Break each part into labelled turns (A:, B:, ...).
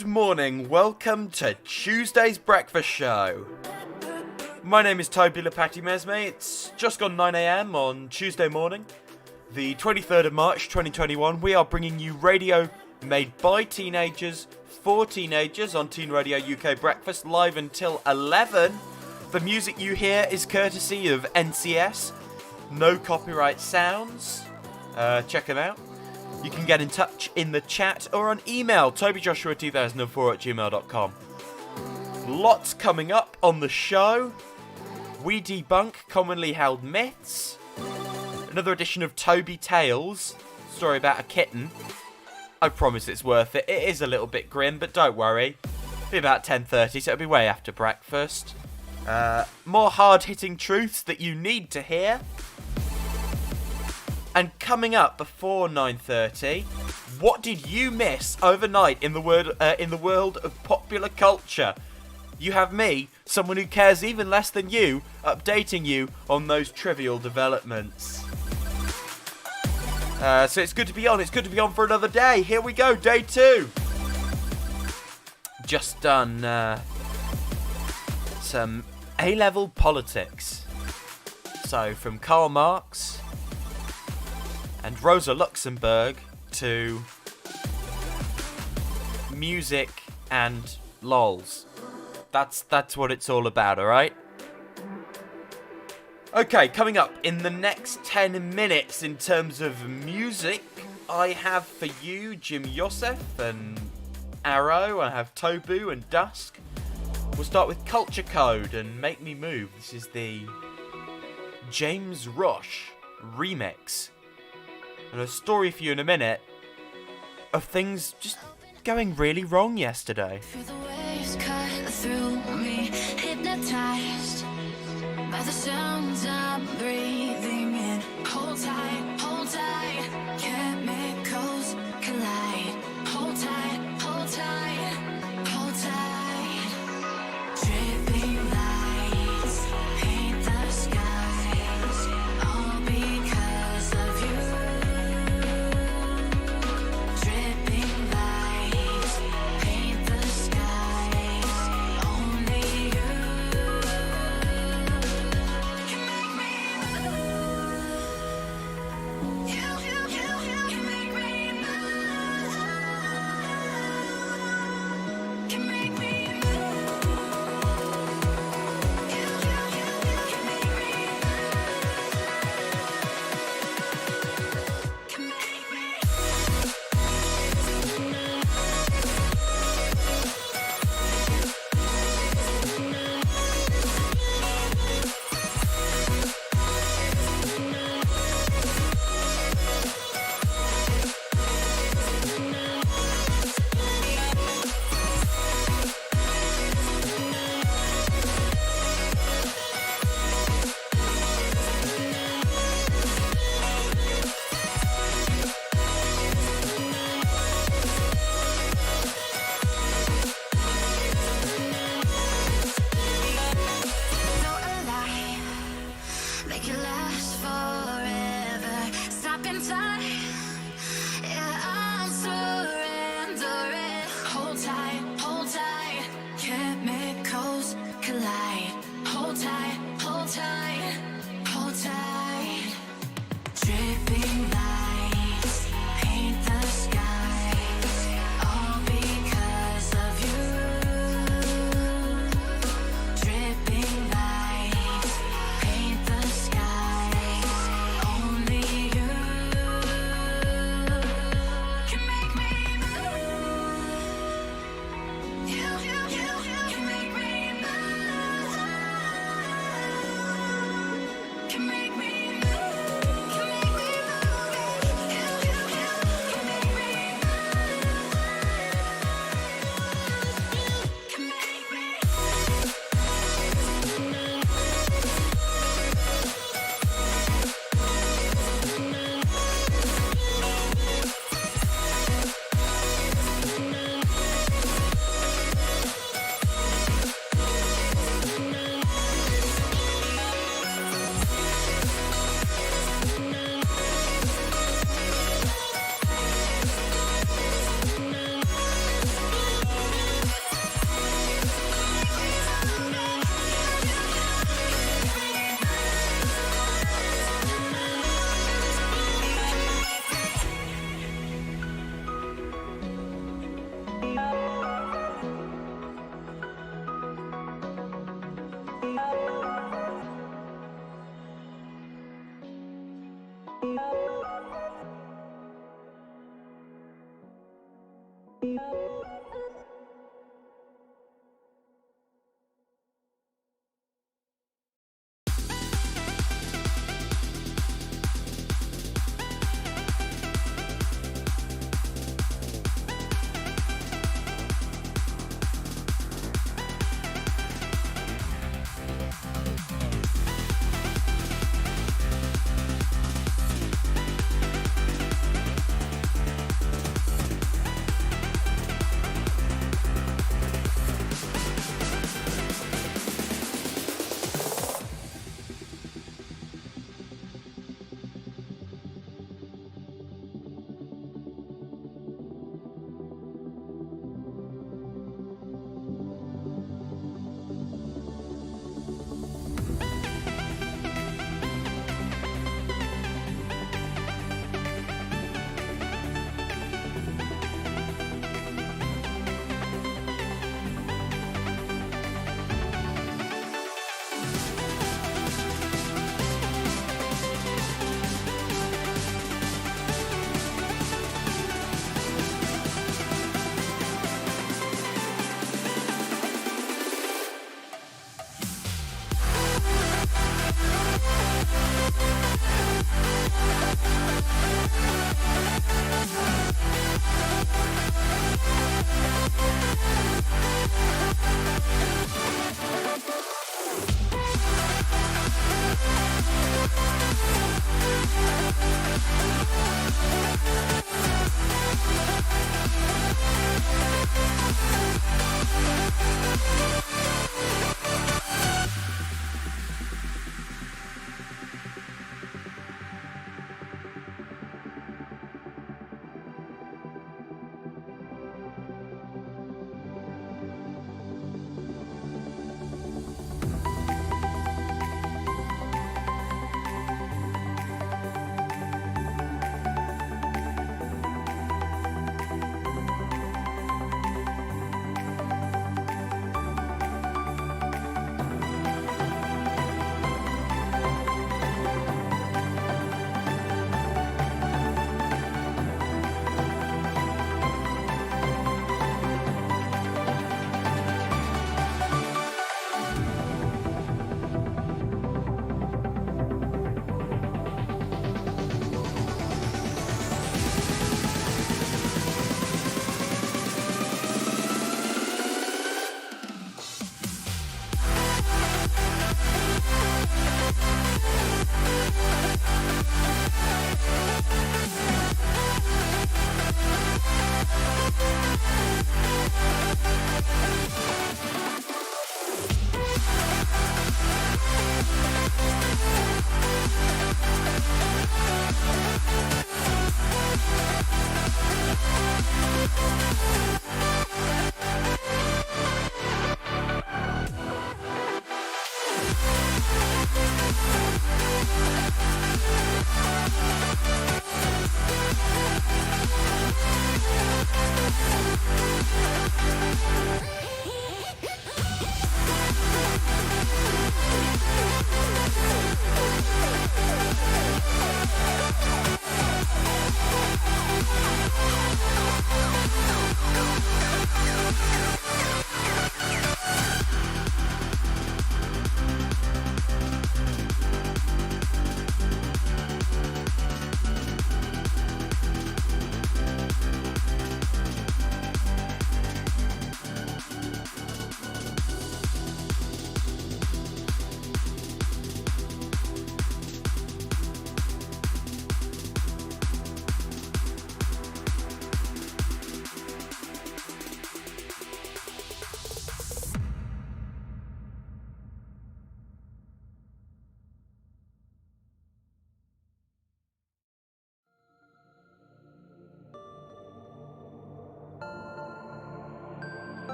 A: Good morning, welcome to Tuesday's Breakfast Show. My name is Toby Lepati-Mesme. It's just gone 9am on Tuesday morning, the 23rd of March 2021. We are bringing you radio made by teenagers for teenagers on TeenRadioUK Breakfast, live until 11. The music you hear is courtesy of NCS, no copyright sounds. Check them out. You can get in touch in the chat or on email, tobyjoshua2004@gmail.com. Lots coming up on the show. We debunk commonly held myths. Another edition of Toby Tales, story about a kitten. I promise it's worth it. It is a little bit grim, but don't worry. It'll be about 10:30, so it'll be way after breakfast. More hard-hitting truths that you need to hear. And coming up before 9:30, what did you miss overnight in the world of popular culture? You have me, someone who cares even less than you, updating you on those trivial developments. So it's good to be on. It's good to be on for another day. Here we go, day 2. Just done some A-level politics. So from Karl Marx and Rosa Luxemburg to music and lols. That's what it's all about, alright? Okay, coming up in the next 10 minutes in terms of music, I have for you Jim Yosef and Arrow. I have Tobu and Dusk. We'll start with Culture Code and Make Me Move. This is the James Rush remix. And a story for you in a minute of things just going really wrong yesterday.
B: Feel the waves cut through me, hypnotized by the sounds I'm breathing in. Hold tight, chemicals collide. Hold tight, hold tight, hold tight. Dripping lights paint the skies, all because of you. Dripping lights paint the skies, only you can make me move. You can make me move. Can make me move. You can make me move. Can make me.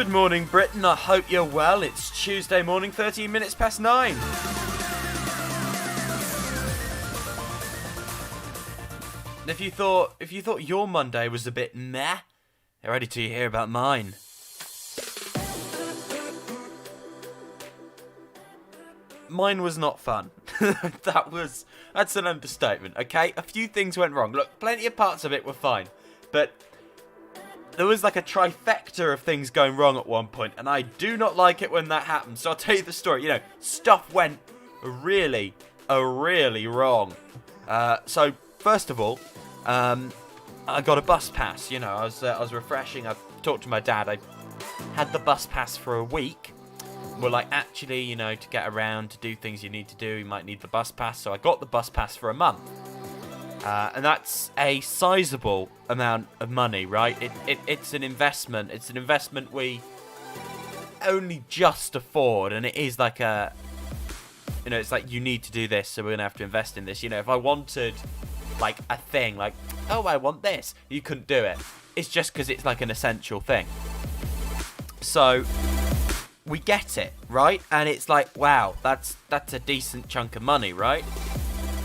A: Good morning, Britain. I hope you're well. It's Tuesday morning, 13 minutes past 9. And if you thought your Monday was a bit meh, get ready to hear about mine. Mine was not fun. That's an understatement, okay? A few things went wrong. Look, plenty of parts of it were fine, but there was like a trifecta of things going wrong at one point, and I do not like it when that happens. So I'll tell you the story. You know, stuff went really wrong. So first of all, I got a bus pass. You know, I was refreshing. I talked to my dad. I had the bus pass for a week. We're like, actually, you know, to get around, to do things you need to do, you might need the bus pass. So I got the bus pass for a month. And that's a sizable amount of money, right? It's an investment. It's an investment we only just afford. And it is like it's like you need to do this, so we're going to have to invest in this. You know, if I wanted like a thing, like, oh, I want this, you couldn't do it. It's just because it's like an essential thing. So we get it, right? And it's like, wow, that's a decent chunk of money, right?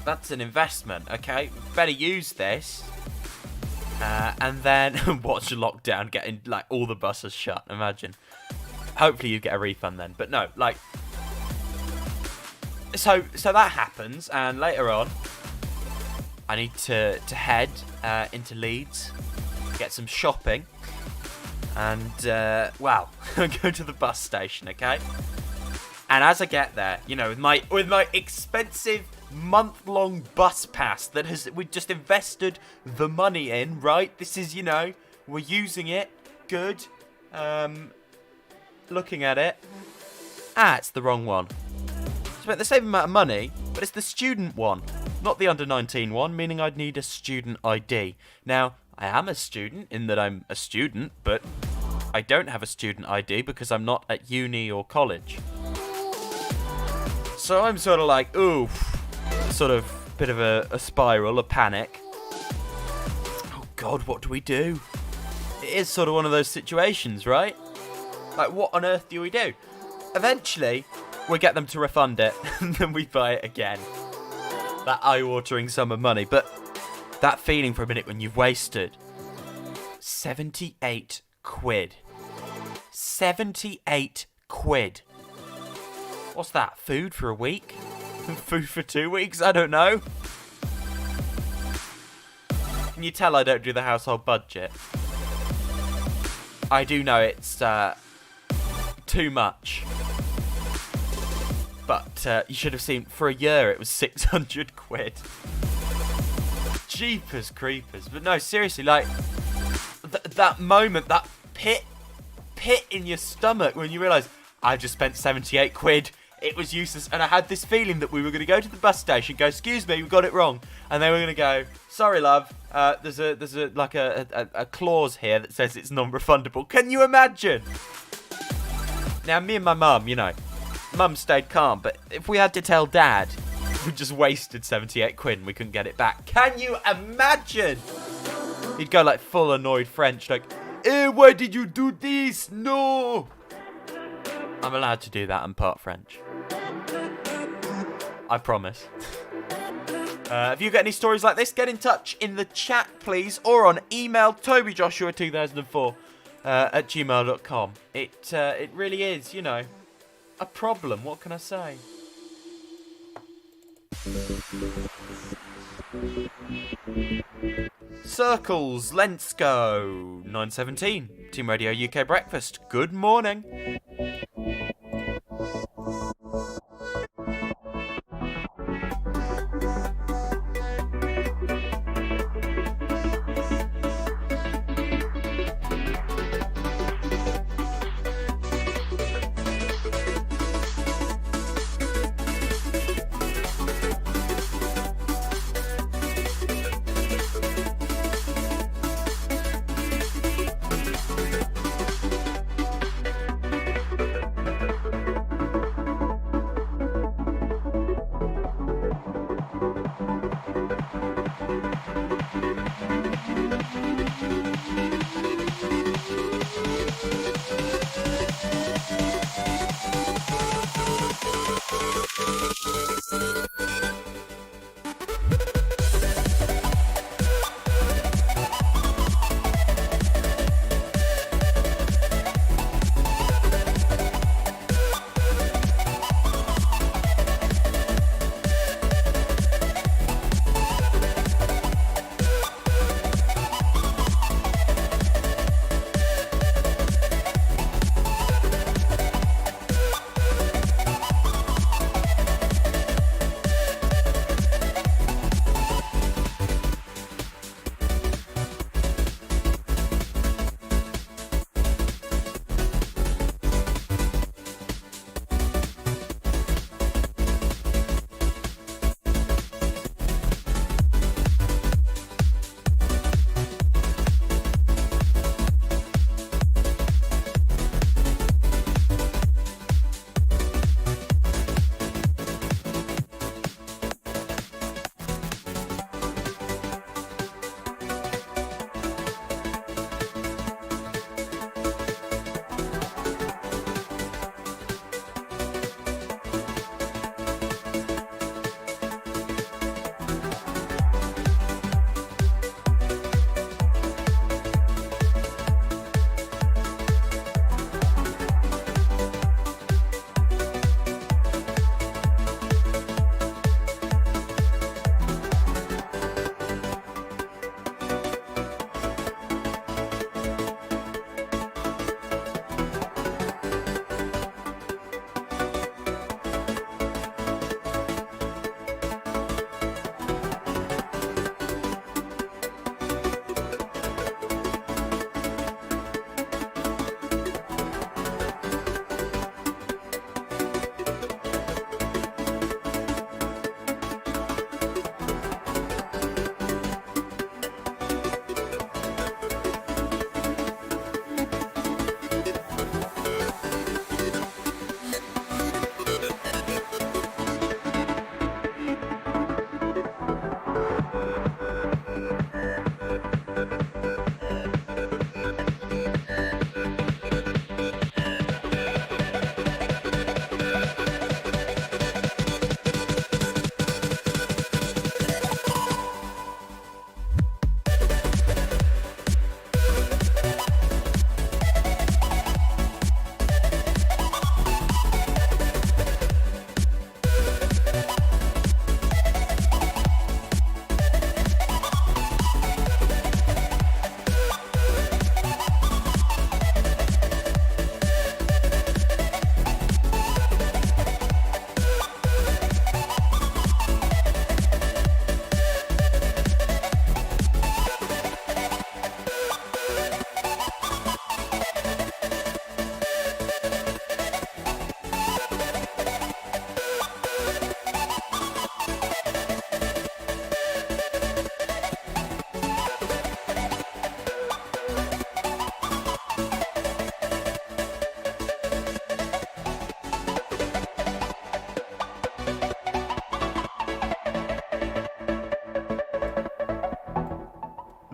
A: That's an investment, okay? Better use this. And then watch lockdown getting like all the buses shut. Imagine. Hopefully you get a refund then. But no, like, so that happens, and later on I need to head into Leeds, get some shopping. And, well, go to the bus station, okay? And as I get there, you know, with my expensive month-long bus pass that we've just invested the money in, right? This is, you know, we're using it, good. Looking at it. It's the wrong one. Spent the same amount of money, but it's the student one, not the under-19 one, meaning I'd need a student ID. Now, I am a student in that I'm a student, but I don't have a student ID because I'm not at uni or college. So I'm sort of like, ooh, sort of bit of a spiral, a panic. Oh God, what do we do? It is sort of one of those situations, right? Like, what on earth do we do? Eventually, we get them to refund it, and then we buy it again. That eye-watering sum of money, but that feeling for a minute when you've wasted 78 quid. 78 quid. What's that? Food for a week? Food for 2 weeks? I don't know. Can you tell I don't do the household budget? I do know it's too much. But you should have seen, for a year it was 600 quid. Jeepers creepers. But no, seriously, like, that moment, that pit in your stomach when you realise, I've just spent 78 quid, it was useless, and I had this feeling that we were going to go to the bus station, go, excuse me, we got it wrong, and they were going to go, sorry love, there's a clause here that says it's non-refundable. Can you imagine? Now, me and my mum, you know, mum stayed calm, but if we had to tell dad we just wasted 78 quid and we couldn't get it back, can you imagine? He'd go like full annoyed French, like, why did you do this? No! I'm allowed to do that. I'm part French. I promise. If you get any stories like this, get in touch in the chat, please, or on email, tobyjoshua2004 at gmail.com. It really is, you know, a problem. What can I say? Circles, let's go. 9:17. Team Radio UK Breakfast. Good morning.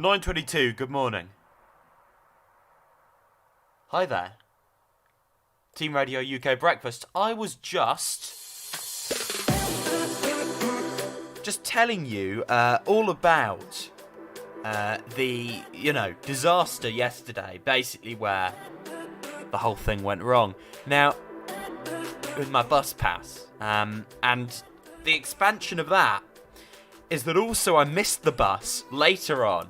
A: 9:22, good morning. Hi there. Team Radio UK Breakfast. I was just telling you all about the, disaster yesterday, basically where the whole thing went wrong. Now, with my bus pass, and the expansion of that is that also I missed the bus later on,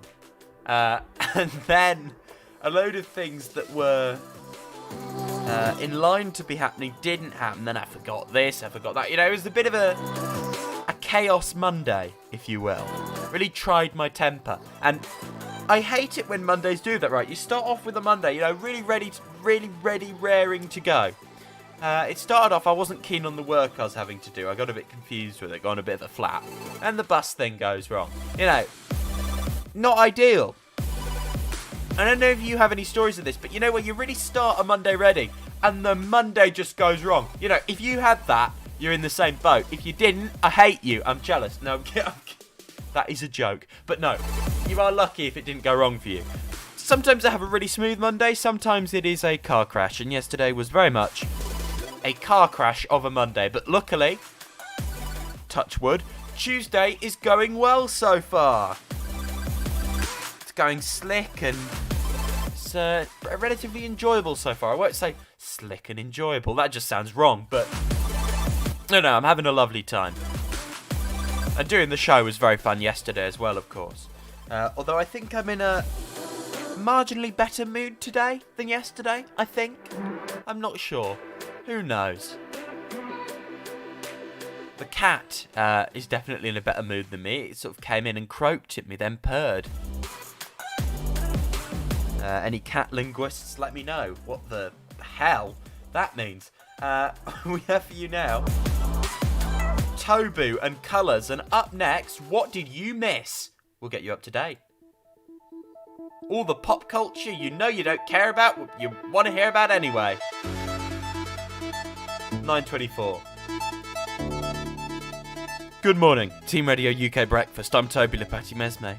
A: and then a load of things that were in line to be happening didn't happen. Then I forgot this, I forgot that. It was a bit of a chaos Monday, if you will. Really tried my temper, and I hate it when Mondays do that. Right, you start off with a Monday, really ready, raring to go. It started off, I wasn't keen on the work I was having to do. I got a bit confused with it, got on a bit of a flap. And the bus thing goes wrong. Not ideal. I don't know if you have any stories of this, but when you really start a Monday ready, and the Monday just goes wrong. If you had that, you're in the same boat. If you didn't, I hate you. I'm jealous. No, that is a joke. But no, you are lucky if it didn't go wrong for you. Sometimes I have a really smooth Monday, sometimes it is a car crash, and yesterday was very much a car crash of a Monday. But luckily, touch wood, Tuesday is going well so far. It's going slick and it's relatively enjoyable so far. I won't say slick and enjoyable, that just sounds wrong, but no, I'm having a lovely time. And doing the show was very fun yesterday as well, of course. Although I think I'm in a marginally better mood today than yesterday, I think. I'm not sure. Who knows? The cat is definitely in a better mood than me. It sort of came in and croaked at me, then purred. Any cat linguists, let me know what the hell that means. We have for you now Tobu and Colours, and up next, what did you miss? We'll get you up to date. All the pop culture you don't care about, you want to hear about anyway. 9:24. Good morning, Team Radio UK Breakfast. I'm Toby Lepati Mesme.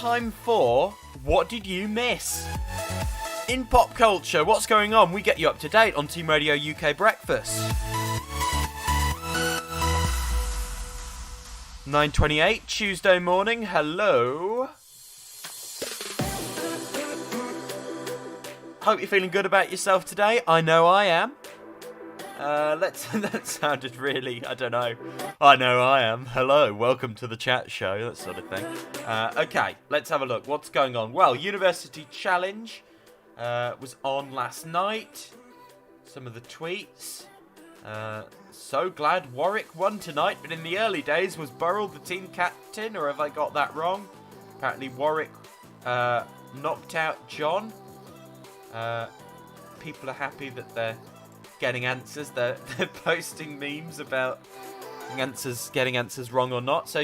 A: time for What Did You Miss? In pop culture, what's going on? We get you up to date on Team Radio UK Breakfast. 9:28 Tuesday morning. Hello. Hope you're feeling good about yourself today. I know I am. That sounded really, I don't know. I know I am. Hello, welcome to the chat show, that sort of thing. Okay, let's have a look. What's going on? Well, University Challenge was on last night. Some of the tweets. So glad Warwick won tonight, but in the early days was Burrell the team captain, or have I got that wrong? Apparently Warwick knocked out John. People are happy that they're getting answers. They're posting memes about getting answers wrong or not. So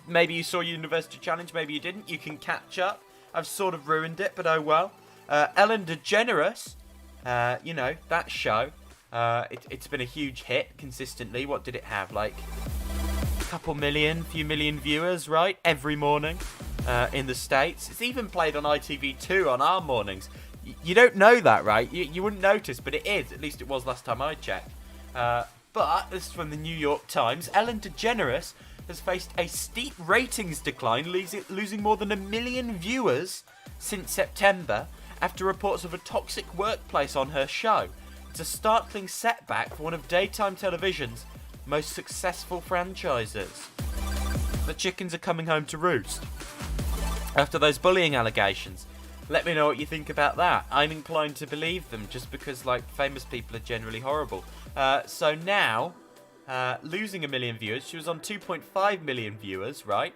A: maybe you saw University Challenge, maybe you didn't. You can catch up. I've sort of ruined it, but oh well. Ellen DeGeneres, that show. It's been a huge hit consistently. What did it have? Like a few million viewers, right? Every morning in the States. It's even played on ITV2 on our mornings. You don't know that, right? You wouldn't notice, but it is. At least it was last time I checked. But this is from the New York Times. Ellen DeGeneres has faced a steep ratings decline, losing more than 1 million viewers since September after reports of a toxic workplace on her show. It's a startling setback for one of daytime television's most successful franchises. The chickens are coming home to roost after those bullying allegations. Let me know what you think about that. I'm inclined to believe them just because, famous people are generally horrible. So now, losing 1 million viewers. She was on 2.5 million viewers, right?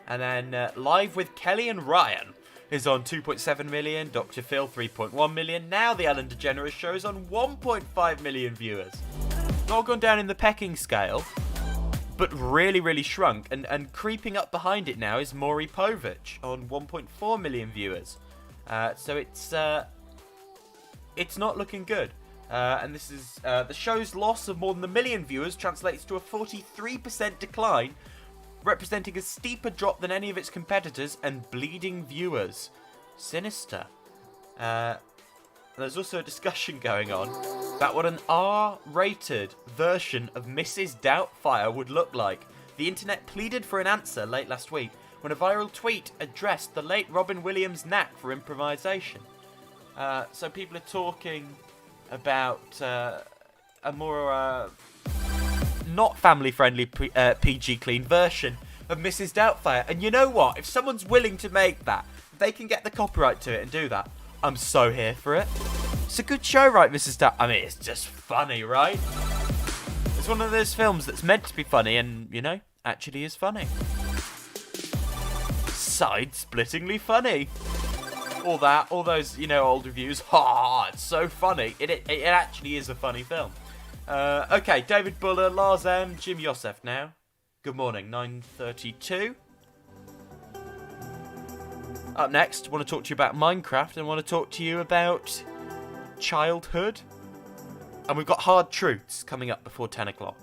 A: And then Live with Kelly and Ryan is on 2.7 million. Dr. Phil, 3.1 million. Now the Ellen DeGeneres show is on 1.5 million viewers. Not gone down in the pecking scale, but really, really shrunk. And creeping up behind it now is Maury Povich on 1.4 million viewers. So it's not looking good. And this is the show's loss of more than 1 million viewers translates to a 43% decline, representing a steeper drop than any of its competitors and bleeding viewers. Sinister. There's also a discussion going on about what an R-rated version of Mrs. Doubtfire would look like. The internet pleaded for an answer late last week when a viral tweet addressed the late Robin Williams' knack for improvisation. So people are talking about a more not family-friendly PG clean version of Mrs. Doubtfire. And you know what? If someone's willing to make that, if they can get the copyright to it and do that, I'm so here for it. It's a good show, right, Mrs. Doubtfire? I mean, it's just funny, right? It's one of those films that's meant to be funny and, actually is funny. Side-splittingly funny. All those, old reviews. It's so funny. It actually is a funny film. Okay, David Buller, Lars M, Jim Yosef now. Good morning, 9:32. Up next, I want to talk to you about Minecraft and want to talk to you about childhood. And we've got hard truths coming up before 10 o'clock.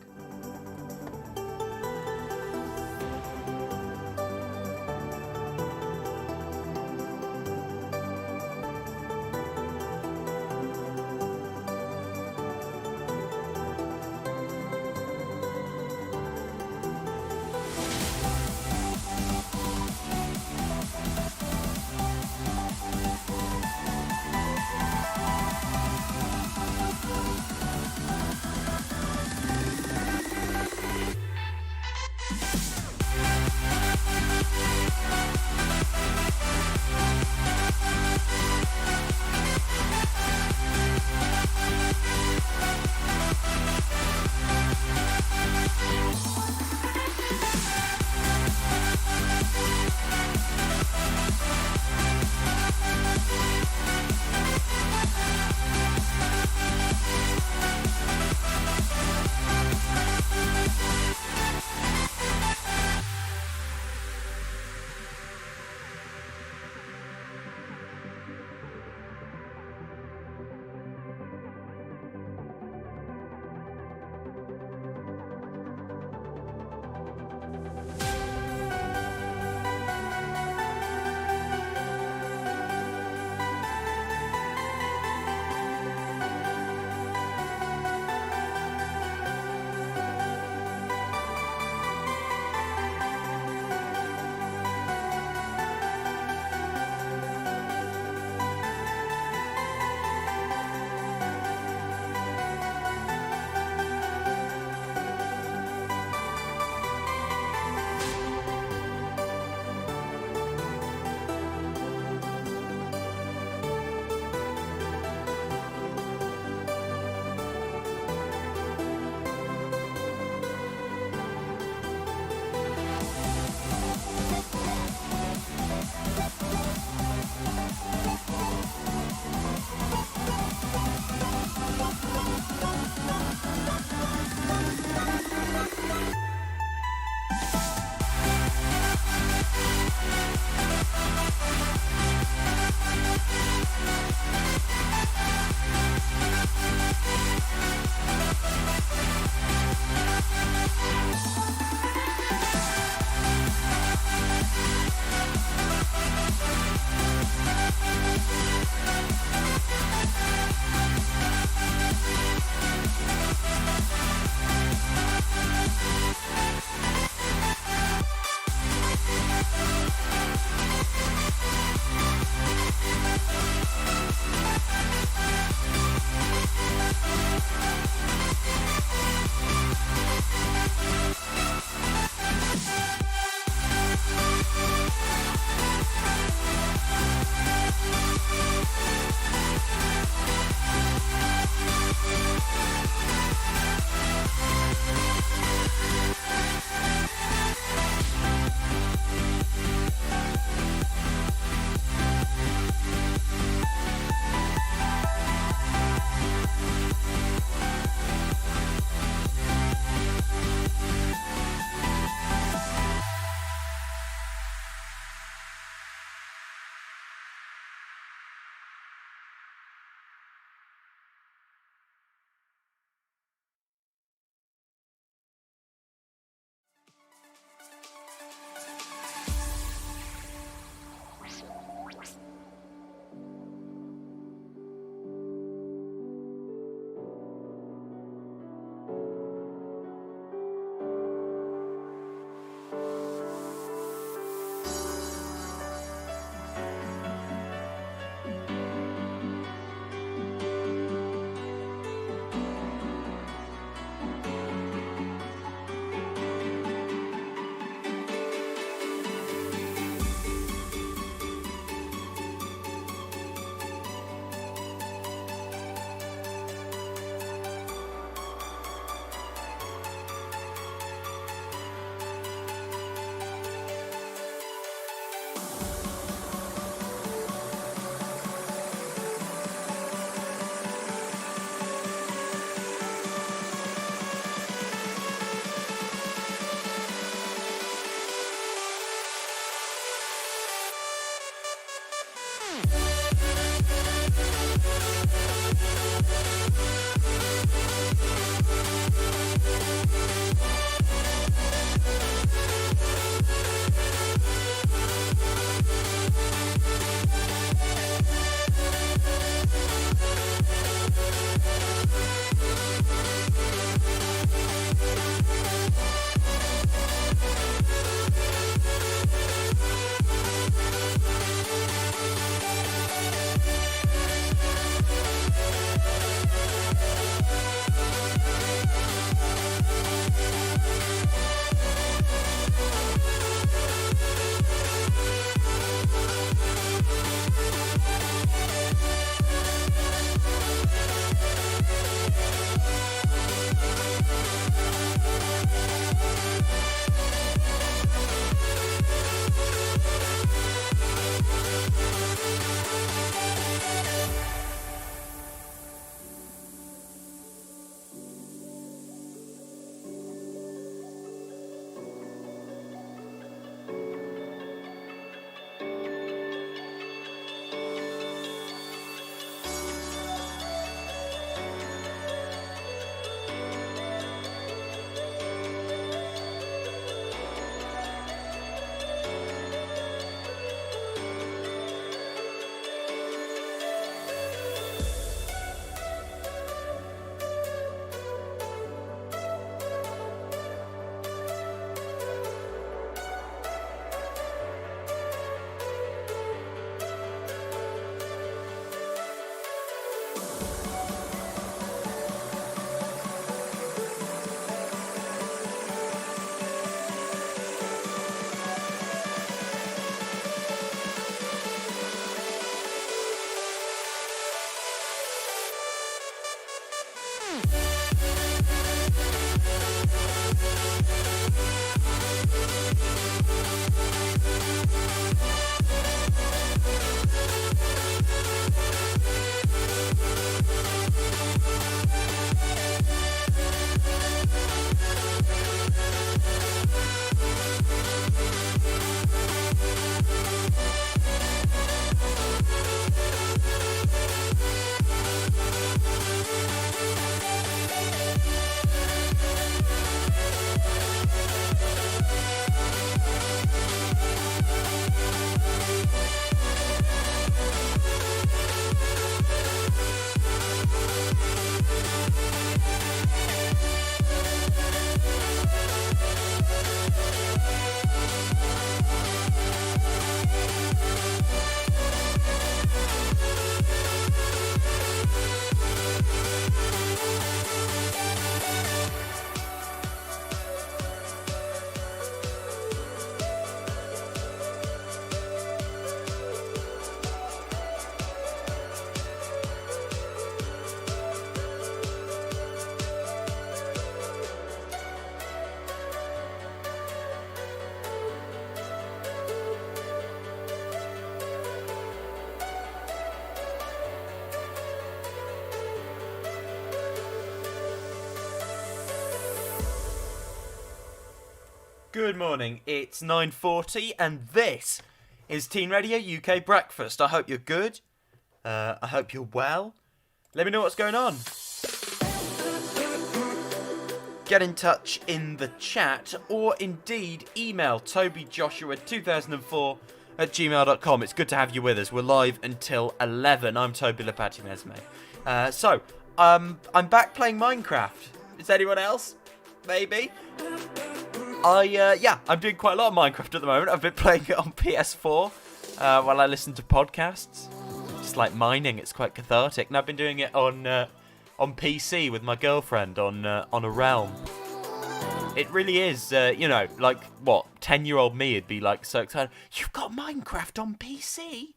A: Good morning, it's 9:40 and this is Teen Radio UK Breakfast. I hope you're good. I hope you're well. Let me know what's going on. Get in touch in the chat or indeed email tobyjoshua2004@gmail.com. It's good to have you with us. We're live until 11. I'm Toby Mesme. I'm back playing Minecraft. Is anyone else? Maybe? I'm doing quite a lot of Minecraft at the moment. I've been playing it on PS4 while I listen to podcasts. Just like mining, it's quite cathartic. And I've been doing it on PC with my girlfriend on a realm. It really is, 10-year-old me would be like so excited. You've got Minecraft on PC?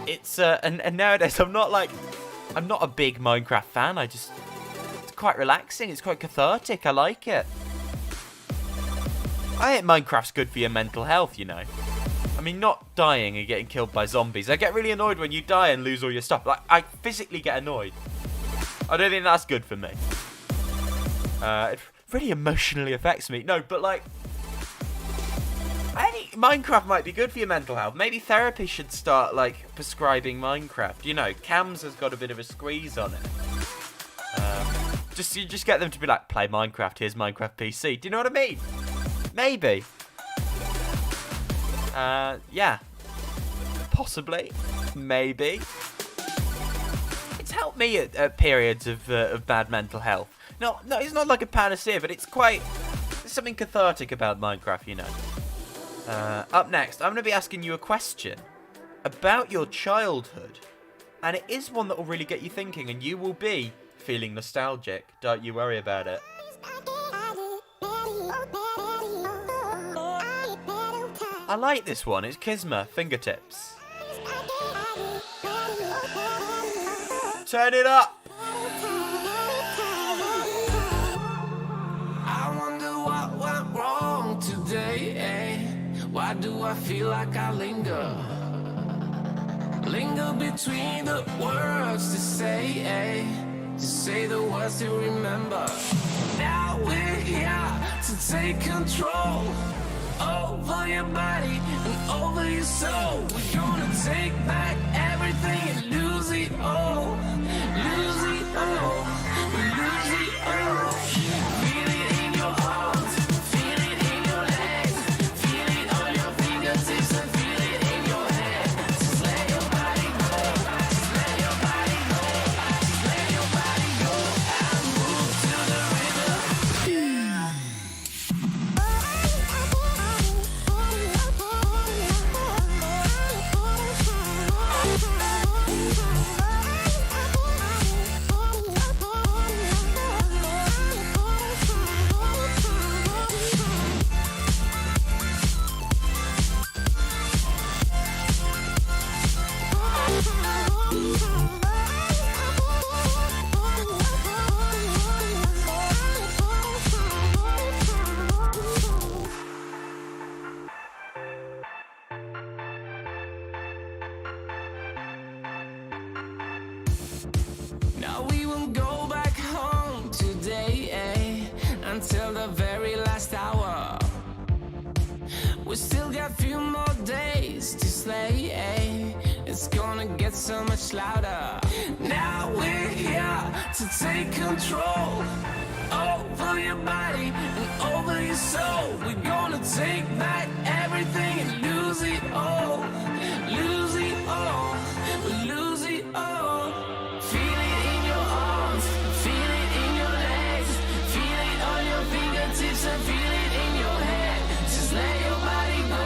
A: It's and nowadays I'm not a big Minecraft fan. It's quite relaxing. It's quite cathartic. I like it. I think Minecraft's good for your mental health, I mean, not dying and getting killed by zombies. I get really annoyed when you die and lose all your stuff. I physically get annoyed. I don't think that's good for me. It really emotionally affects me. No, but I think Minecraft might be good for your mental health. Maybe therapy should start, prescribing Minecraft. Cams has got a bit of a squeeze on it. Just get them to be like, play Minecraft, here's Minecraft PC. Do you know what I mean? Maybe. Yeah. Possibly. Maybe. It's helped me at periods of bad mental health. No, it's not like a panacea, but there's something cathartic about Minecraft, Up next, I'm going to be asking you a question about your childhood. And it is one that will really get you thinking, and you will be feeling nostalgic. Don't you worry about it. I like this one. It's Kisma, Fingertips. Turn it up.
C: I wonder what went wrong today, eh? Why do I feel like I linger between the words to say, eh? To say the words to remember. Now we're here to take control over your body and over your soul. We're gonna take back everything and lose it all. Lose it all. Lose it all. Feel it in your arms. Feel it in your legs. Feel it on your fingertips and feel it in your head. Just let your body go. Just let your body go. Just let your body go and move to the rhythm. Now we won't go back home today, eh? Until the very last hour. We still got a few more days to slay, eh? It's gonna get so much louder. Now we're here to take control over your body and over your soul. We're gonna take back everything and lose it all. Lose it all. Lose it all. Feel it in your arms. Feel it in your legs. Feel it on your fingertips and feel it in your head. Just let your body go.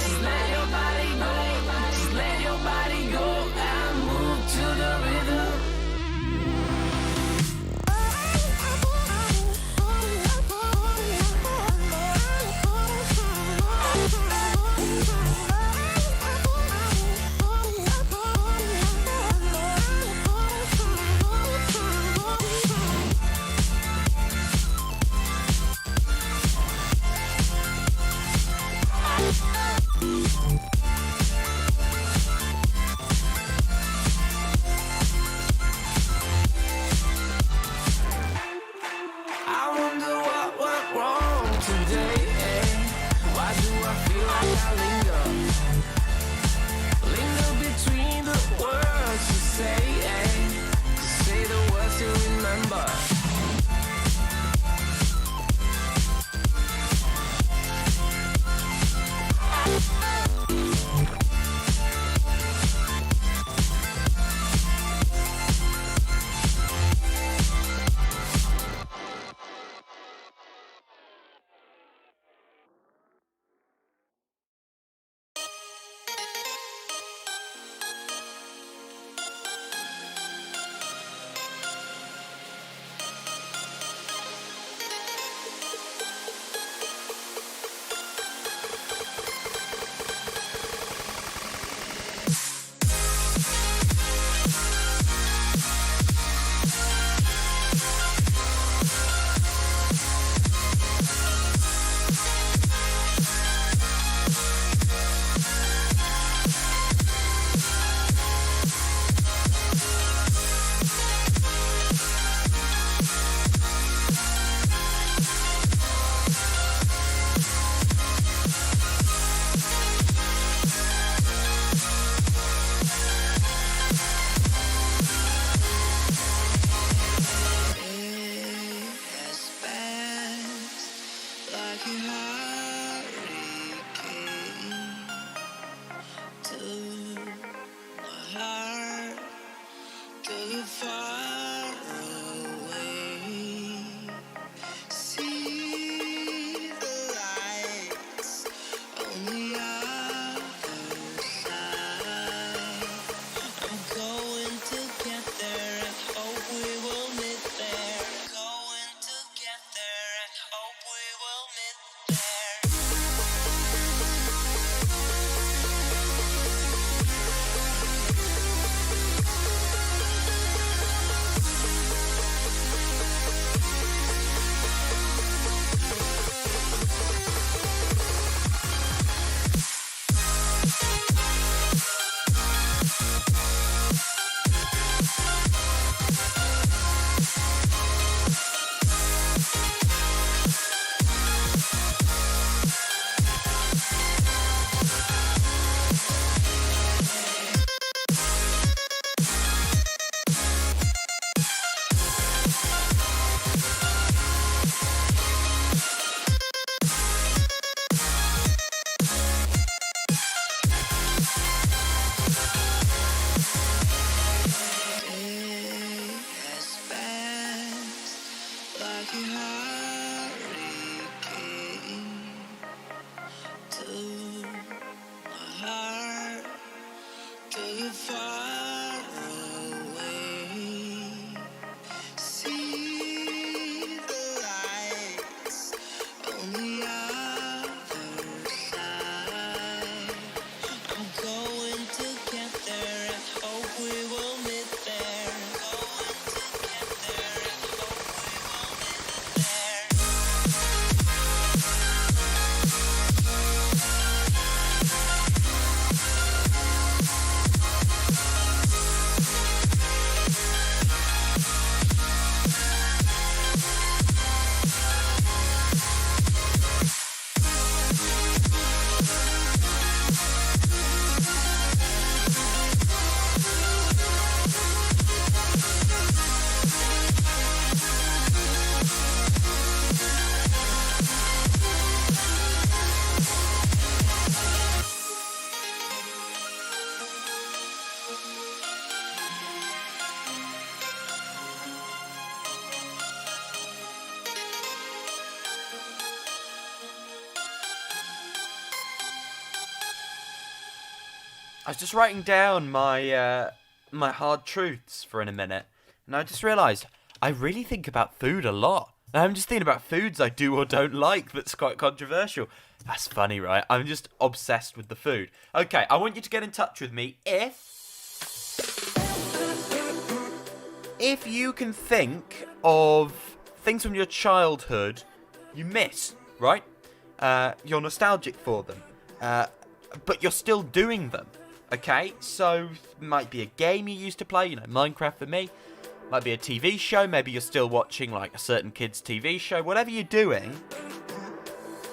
C: Just let your body go. Just let your body go and move to the rhythm. far away. See the lights on the other side. I'm going to get there and hope we will meet there. Going to get there and hope we will meet there. Like a hurricane to my heart, till you're far away. See the lights on the other side. I'm going to get there and hope we will meet there. Going to get there and hope we will meet there.
A: I was just writing down my my hard truths for in a minute, and I just realised I really think about food a lot. And I'm just thinking about foods I do or don't like that's quite controversial. That's funny, right? I'm just obsessed with the food. Okay, I want you to get in touch with me if you can think of things from your childhood you miss, right? You're nostalgic for them, but you're still doing them. Okay, so might be a game you used to play, you know, Minecraft for me. Might be a TV show, maybe you're still watching like a certain kid's TV show. Whatever you're doing,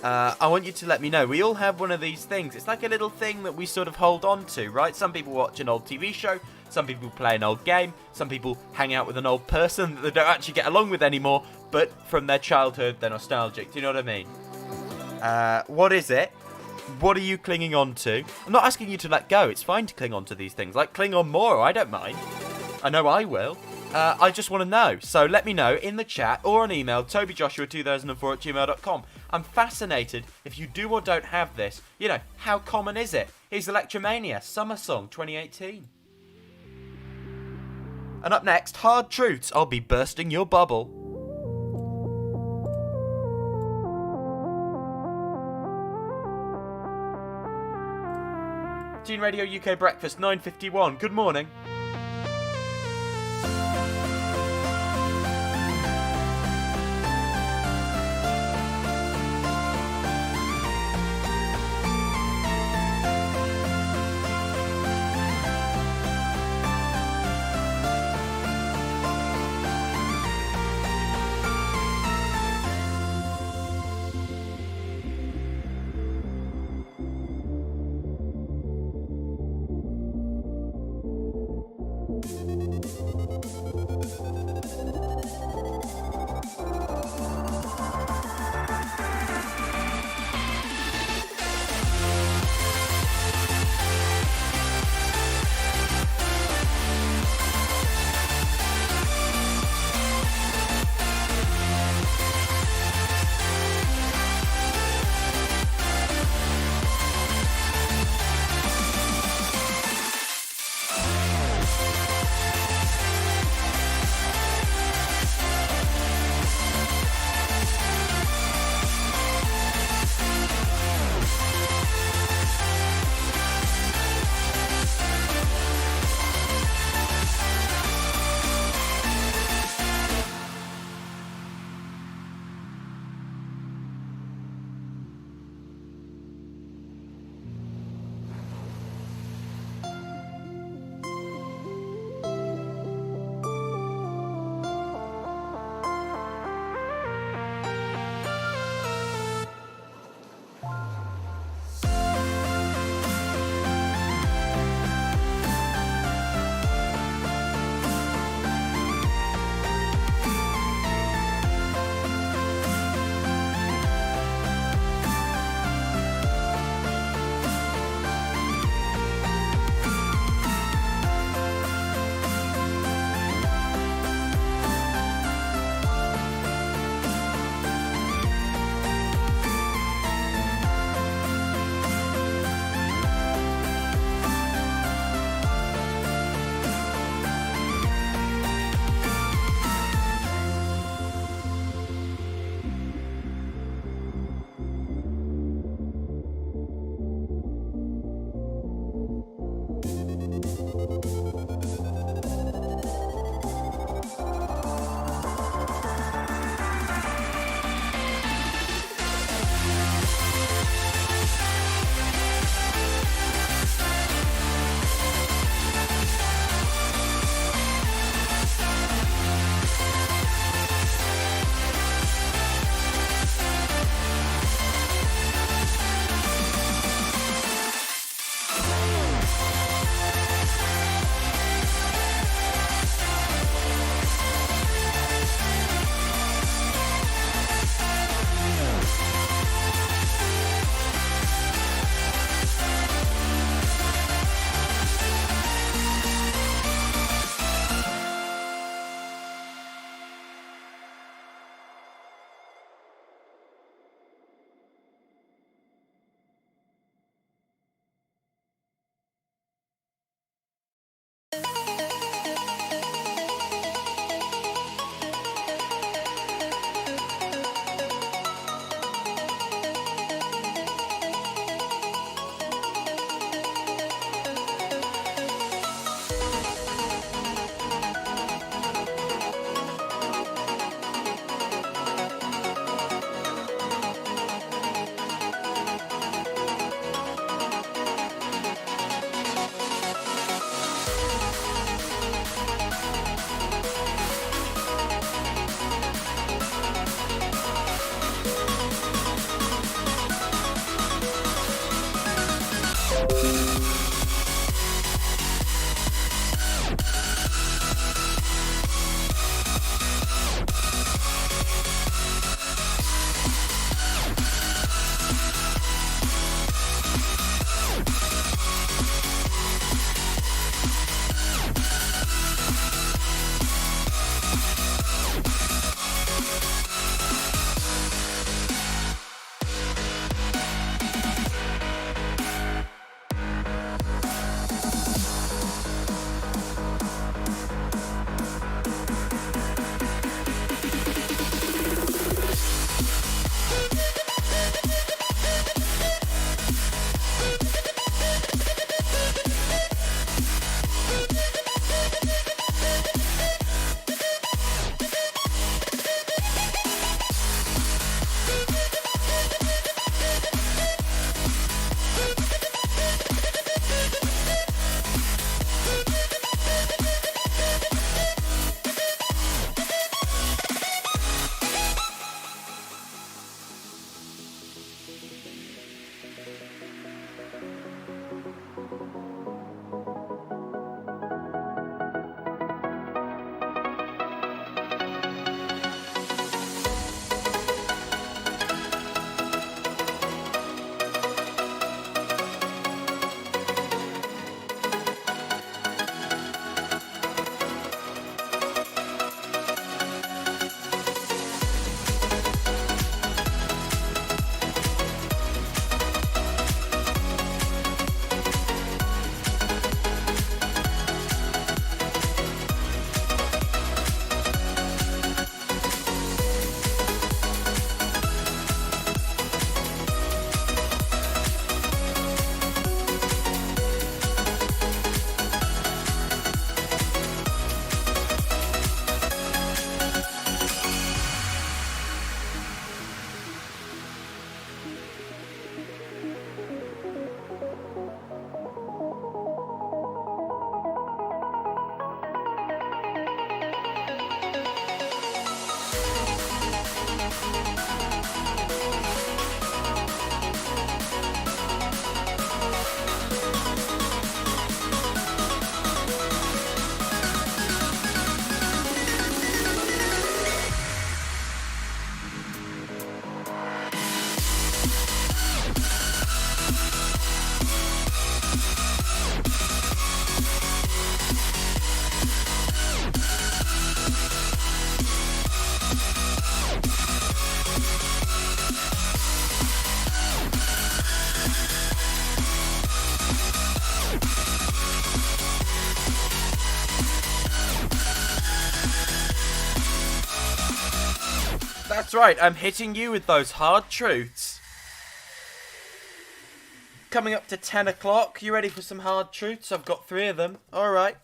A: I want you to let me know. We all have one of these things. It's like a little thing that we sort of hold on to, right? Some people watch an old TV show, some people play an old game, some people hang out with an old person that they don't actually get along with anymore, but from their childhood they're nostalgic. Do you know what I mean? What is it? What are you clinging on to? I'm not asking you to let go. It's fine to cling on to these things. Like, cling on more. I don't mind. I know I will. I just want to know. So let me know in the chat or on email, tobyjoshua2004@gmail.com. I'm fascinated if you do or don't have this. You know, how common is it? Here's Electromania, Summer Song 2018. And up next, Hard Truths. I'll be bursting your bubble. Teen Radio UK Breakfast, 9:51. Good morning. That's right, I'm hitting you with those hard truths. Coming up to 10 o'clock, you ready for some hard truths? I've got 3 of them. Alright,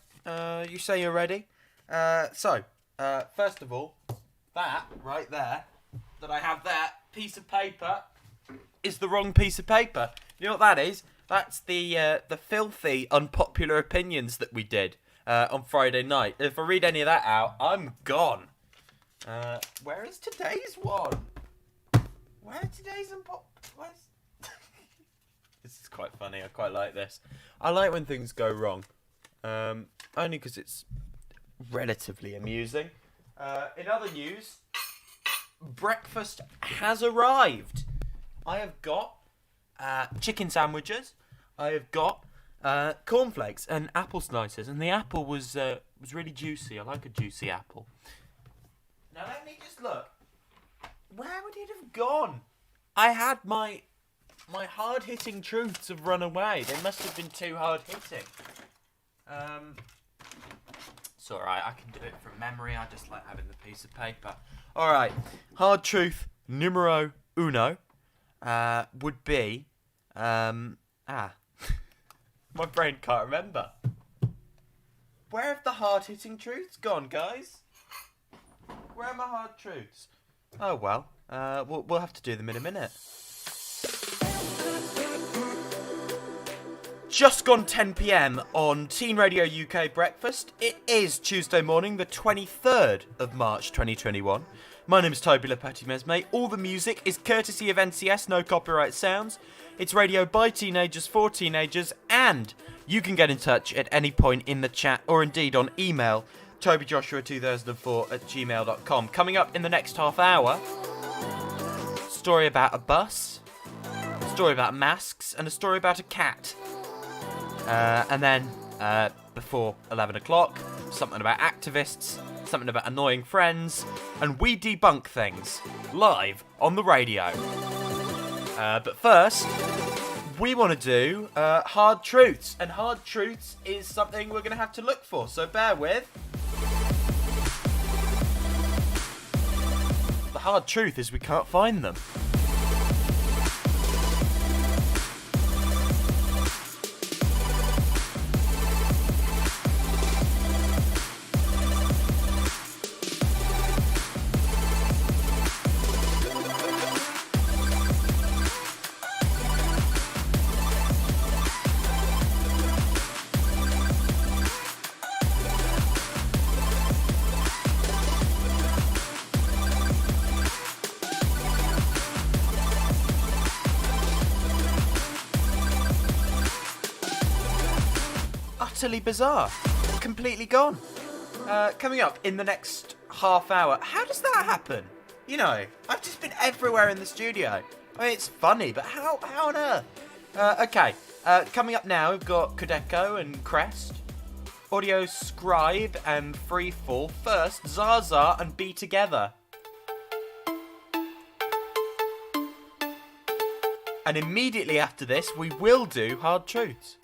A: you say you're ready. So, first of all, that right there, that I have that piece of paper, is the wrong piece of paper. You know what that is? That's the filthy, unpopular opinions that we did on Friday night. If I read any of that out, I'm gone. Where is today's one? Where is today's This is quite funny. I quite like this. I like when things go wrong. Only because it's relatively amusing. In other news, breakfast has arrived. I have got chicken sandwiches. I have got cornflakes and apple slices, and the apple was really juicy. I like a juicy apple. Now let me just look. Where would it have gone? I had my hard-hitting truths have run away. They must have been too hard-hitting. It's alright, I can do it from memory. I just like having the piece of paper. Alright, hard truth numero uno would be... my brain can't remember. Where have the hard-hitting truths gone, guys? Where are my hard truths? Oh, well, we'll have to do them in a minute. Just gone 10 p.m. on Teen Radio UK Breakfast. It is Tuesday morning, the 23rd of March 2021. My name is Toby Lepati-Mesme. All the music is courtesy of NCS, no copyright sounds. It's radio by teenagers for teenagers, and you can get in touch at any point in the chat or indeed on email, tobyjoshua2004@gmail.com. Coming up in the next half hour, story about a bus, story about masks, and a story about a cat. And then, before 11 o'clock, something about activists, something about annoying friends, and we debunk things, live on the radio. But first, we want to do hard truths, and hard truths is something we're going to have to look for, so bear with. The hard truth is we can't find them. Utterly bizarre. Completely gone. Coming up in the next half hour. How does that happen? You know, I've just been everywhere in the studio. I mean, it's funny, but how on earth? Okay, coming up now, we've got Kodeko and Crest. Audio Scribe and Freefall. First, Zaza and Be Together. And immediately after this, we will do Hard Truths.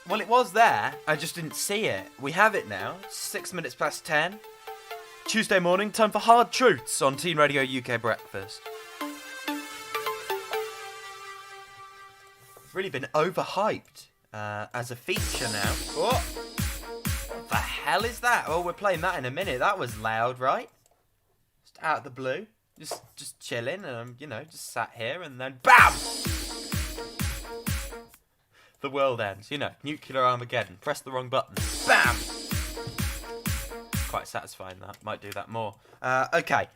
A: Well, it was there. I just didn't see it. We have it now. 6 minutes past 10. Tuesday morning, time for Hard Truths on Teen Radio UK Breakfast. Really been overhyped as a feature now. What the hell is that? Oh, we're playing that in a minute. That was loud, right? Just out of the blue. Just chilling and, just sat here and then BAM! The world ends. Nuclear Armageddon. Press the wrong button. BAM! Quite satisfying, that. Might do that more. Okay.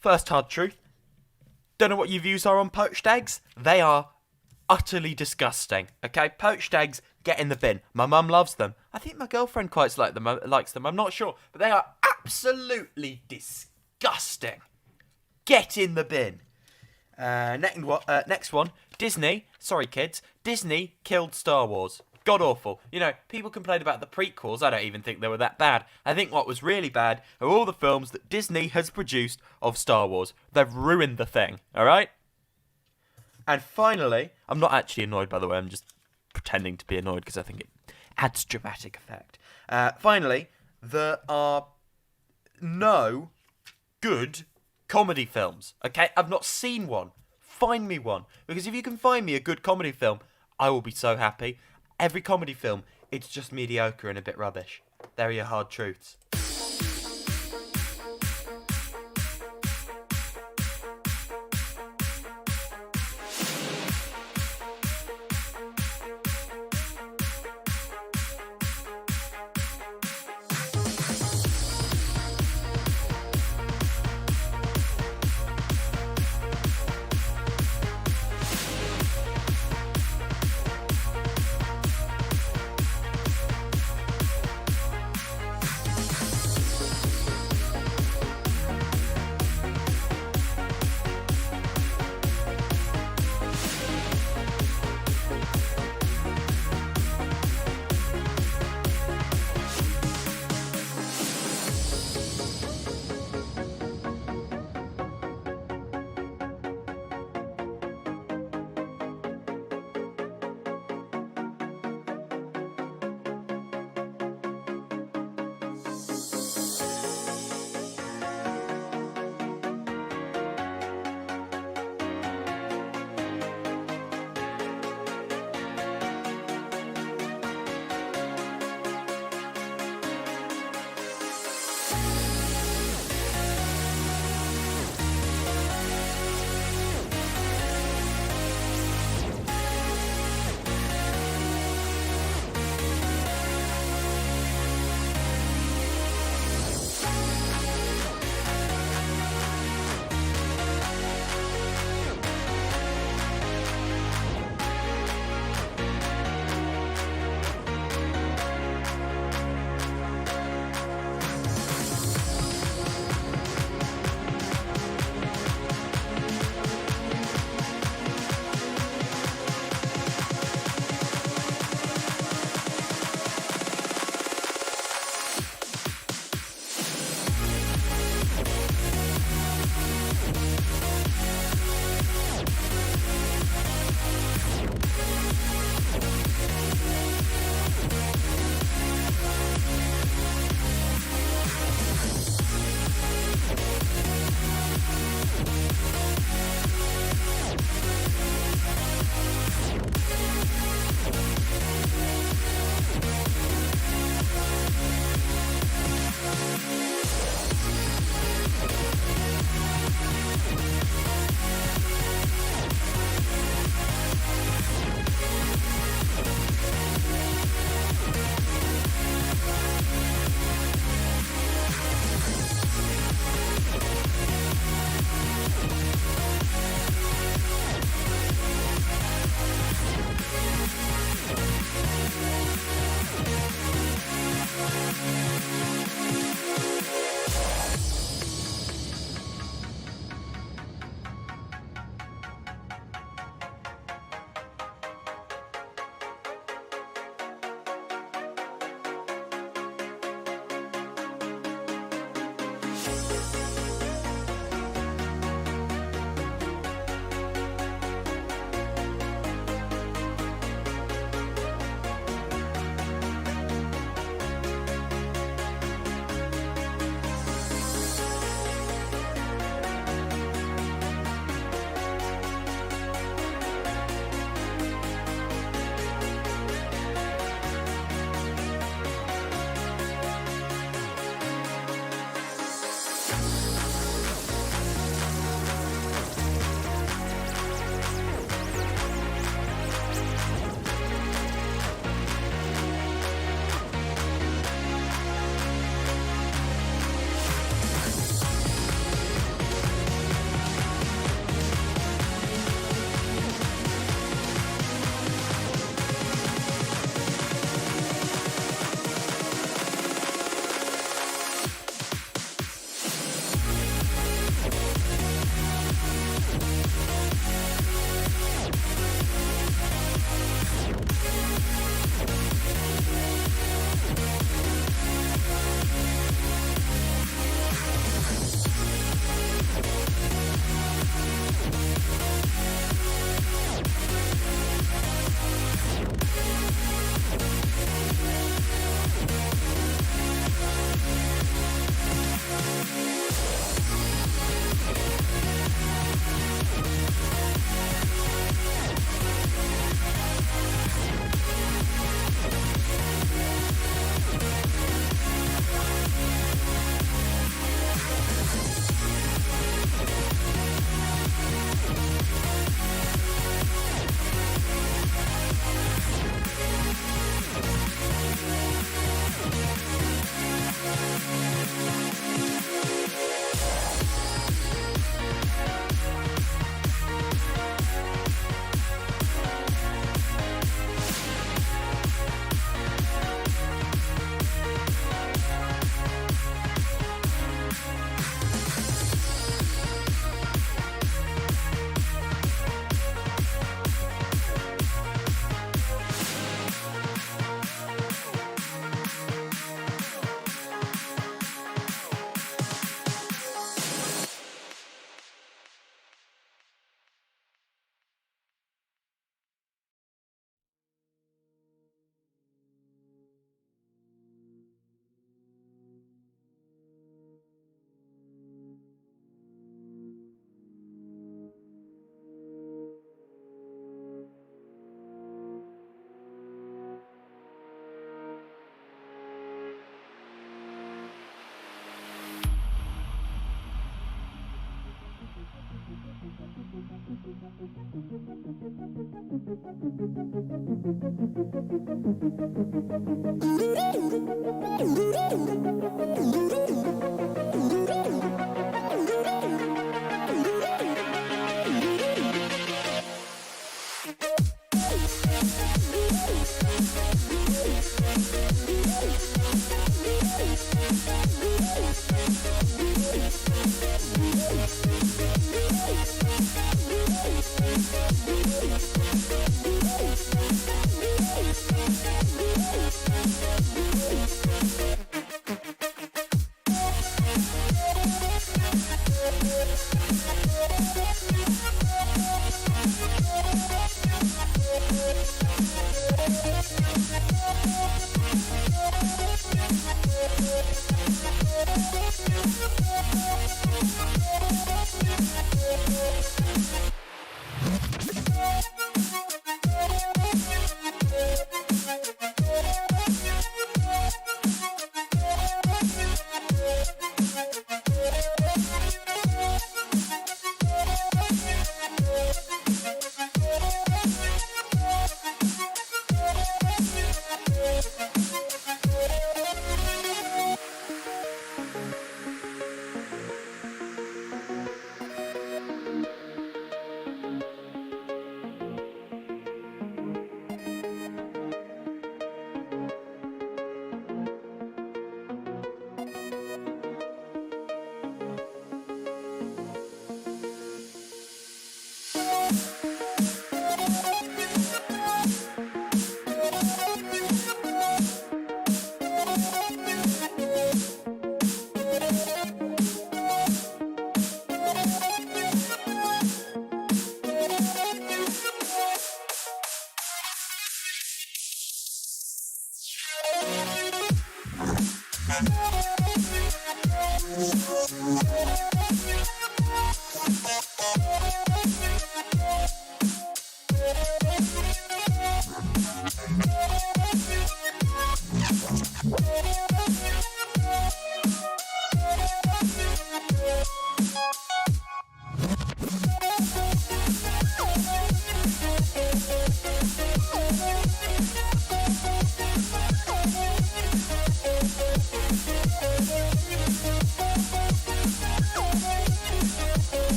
A: First hard truth. Don't know what your views are on poached eggs. They are utterly disgusting. Okay? Poached eggs, get in the bin. My mum loves them. I think my girlfriend quite likes them. I'm not sure. But they are absolutely disgusting. Get in the bin. Next one. Disney. Sorry, kids. Disney killed Star Wars. God awful. People complain about the prequels. I don't even think they were that bad. I think what was really bad are all the films that Disney has produced of Star Wars. They've ruined the thing. Alright? And finally, I'm not actually annoyed, by the way. I'm just pretending to be annoyed because I think it adds dramatic effect. Finally, there are no good comedy films. Okay? I've not seen one. Find me one. Because if you can find me a good comedy film, I will be so happy. Every comedy film, it's just mediocre and a bit rubbish. There are your hard truths.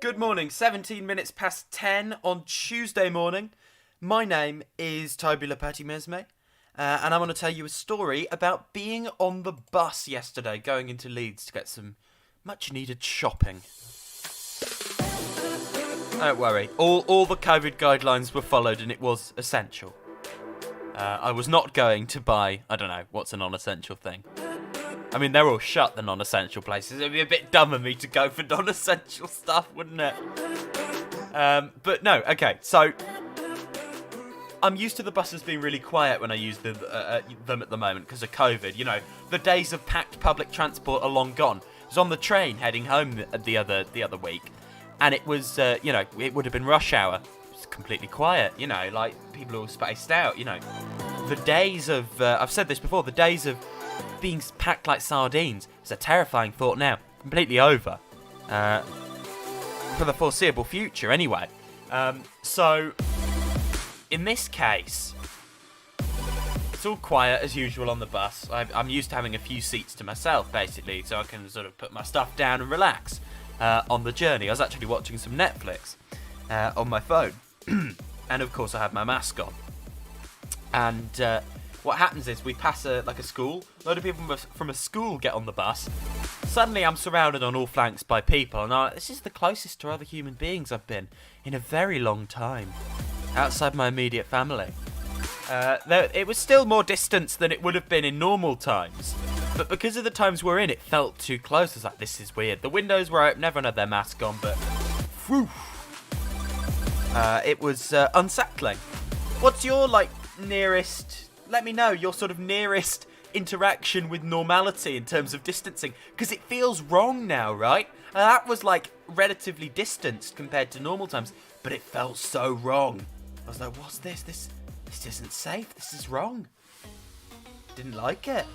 A: Good morning, 17 minutes past 10 on Tuesday morning. My name is Toby Mesme, and I'm going to tell you a story about being on the bus yesterday, going into Leeds to get some much-needed shopping. Don't worry, all the COVID guidelines were followed and it was essential. I was not going to buy, I don't know, what's a non-essential thing? I mean, they're all shut, the non-essential places. It'd be a bit dumb of me to go for non-essential stuff, wouldn't it? But no, okay, so I'm used to the buses being really quiet when I use them at the moment because of COVID. You know, the days of packed public transport are long gone. I was on the train heading home the other week, and it was, it would have been rush hour. It was completely quiet, like people are all spaced out, The days of, I've said this before, the days of being packed like sardines is a terrifying thought now. Completely over. For the foreseeable future, anyway. So, in this case, it's all quiet as usual on the bus. I'm used to having a few seats to myself, basically, so I can sort of put my stuff down and relax on the journey. I was actually watching some Netflix on my phone. And, of course, I had my mask on. And what happens is we pass a school. A load of people from a school get on the bus. Suddenly I'm surrounded on all flanks by people, and this is the closest to other human beings I've been in a very long time. Outside my immediate family. It was still more distance than it would have been in normal times. But because of the times we're in, it felt too close. I was like, this is weird. The windows were open, everyone had their mask on, but... Whew, it was unsettling. What's your, nearest... Let me know, your sort of nearest interaction with normality in terms of distancing. Because it feels wrong now, right? That was, relatively distanced compared to normal times. But it felt so wrong. I was like, what's this? This isn't safe. This is wrong. Didn't like it.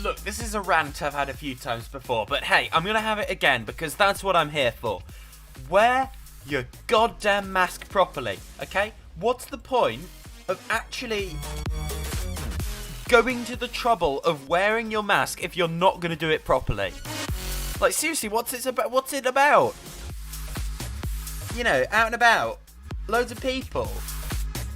A: Look, this is a rant I've had a few times before, but hey, I'm going to have it again because that's what I'm here for. Wear your goddamn mask properly, okay? What's the point of actually going to the trouble of wearing your mask if you're not going to do it properly? Like, seriously, what's it about? You know, out and about, loads of people.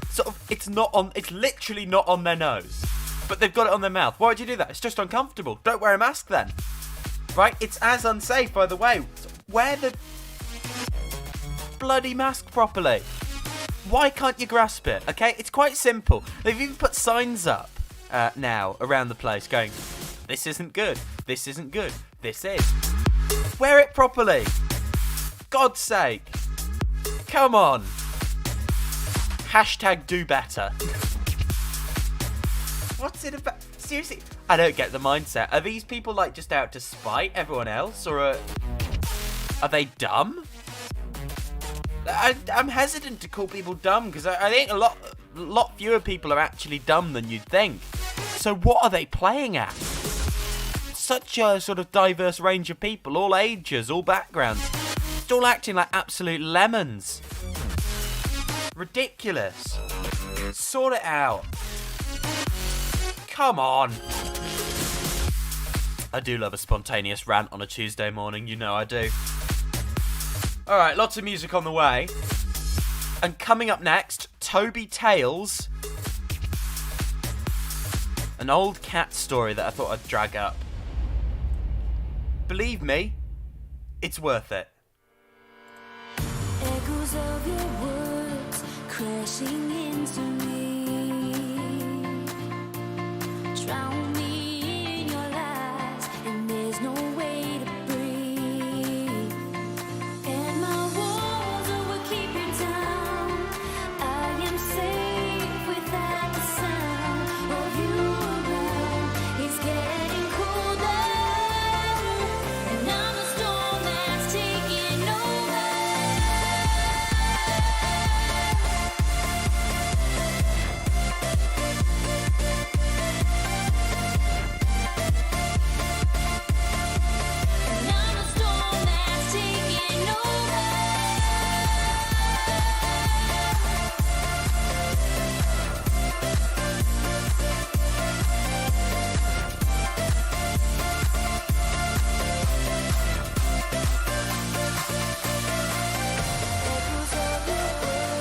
A: Sort of, it's literally not on their nose. But they've got it on their mouth. Why would you do that? It's just uncomfortable. Don't wear a mask then. Right? It's as unsafe, by the way. Wear the bloody mask properly. Why can't you grasp it? Okay? It's quite simple. They've even put signs up now around the place going, this isn't good. This isn't good. This is. Wear it properly. God's sake. Come on. Hashtag do better. What's it about? Seriously, I don't get the mindset. Are these people just out to spite everyone else, or are they dumb? I'm hesitant to call people dumb because I think a lot fewer people are actually dumb than you'd think. So what are they playing at? Such a sort of diverse range of people, all ages, all backgrounds, just all acting like absolute lemons. Ridiculous. Sort it out. Come on. I do love a spontaneous rant on a Tuesday morning, you know I do. Alright, lots of music on the way. And coming up next, Toby Tales. An old cat story that I thought I'd drag up. believe me, it's worth it.
B: Echoes of your words crashing into me. Drown me in your lies, and there's no way to breathe. And my walls will keep you down. I am safe without the sound of you around. It's getting colder, and I'm the storm that's taking over. And I'm the storm that's taking over. Echoes of your words, echoes of your words.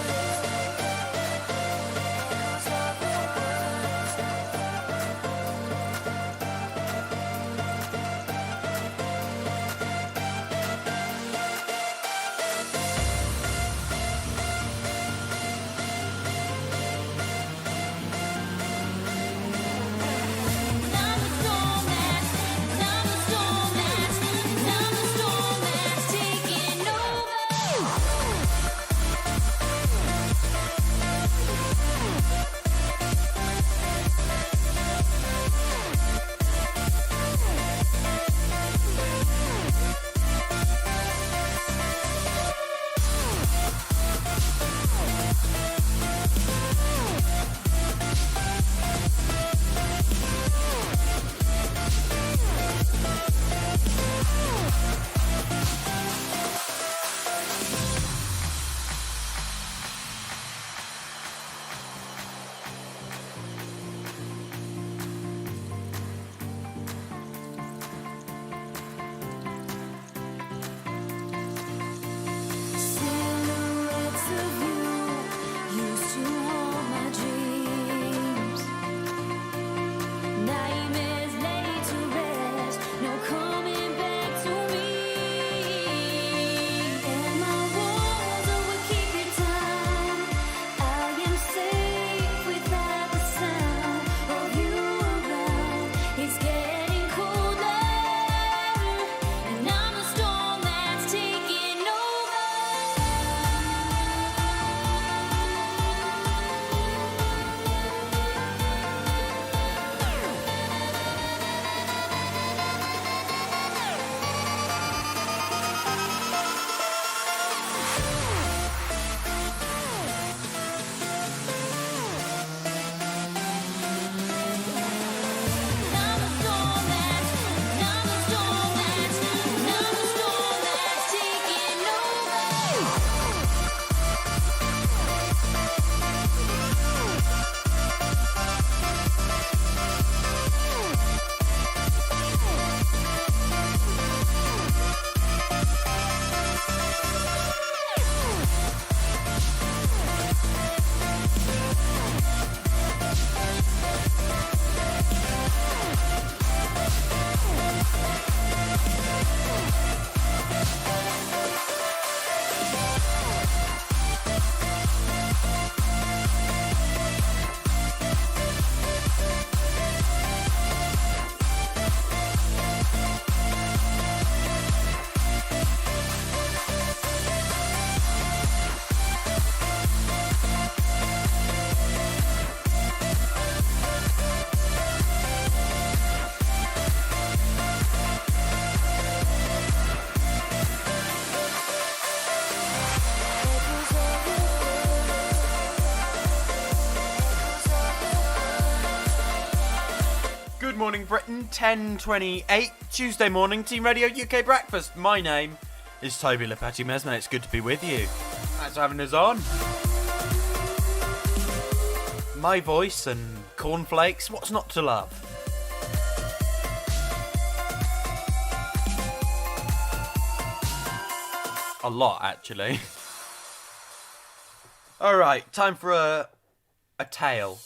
B: And I'm the storm that's, and I'm the storm that's, and I'm the storm that's taking over. Silhouettes of you used to haunt my dreams. Nightmares laid to rest, no coming back to me. And my walls will keep you down. I am safe without the sound of you around. It's getting colder, and I'm the storm that's taking over. And I'm the storm that's, and I'm the storm that's, and I'm the storm that's taking over. Echoes of your words, echoes of your words.
A: Good morning, Britain. 10:28 Tuesday morning. Team Radio UK Breakfast. My name is Toby Lepati Mesme. It's good to be with you. Thanks for having us on. My voice and cornflakes. What's not to love? A lot, actually. Alright, time for a tale.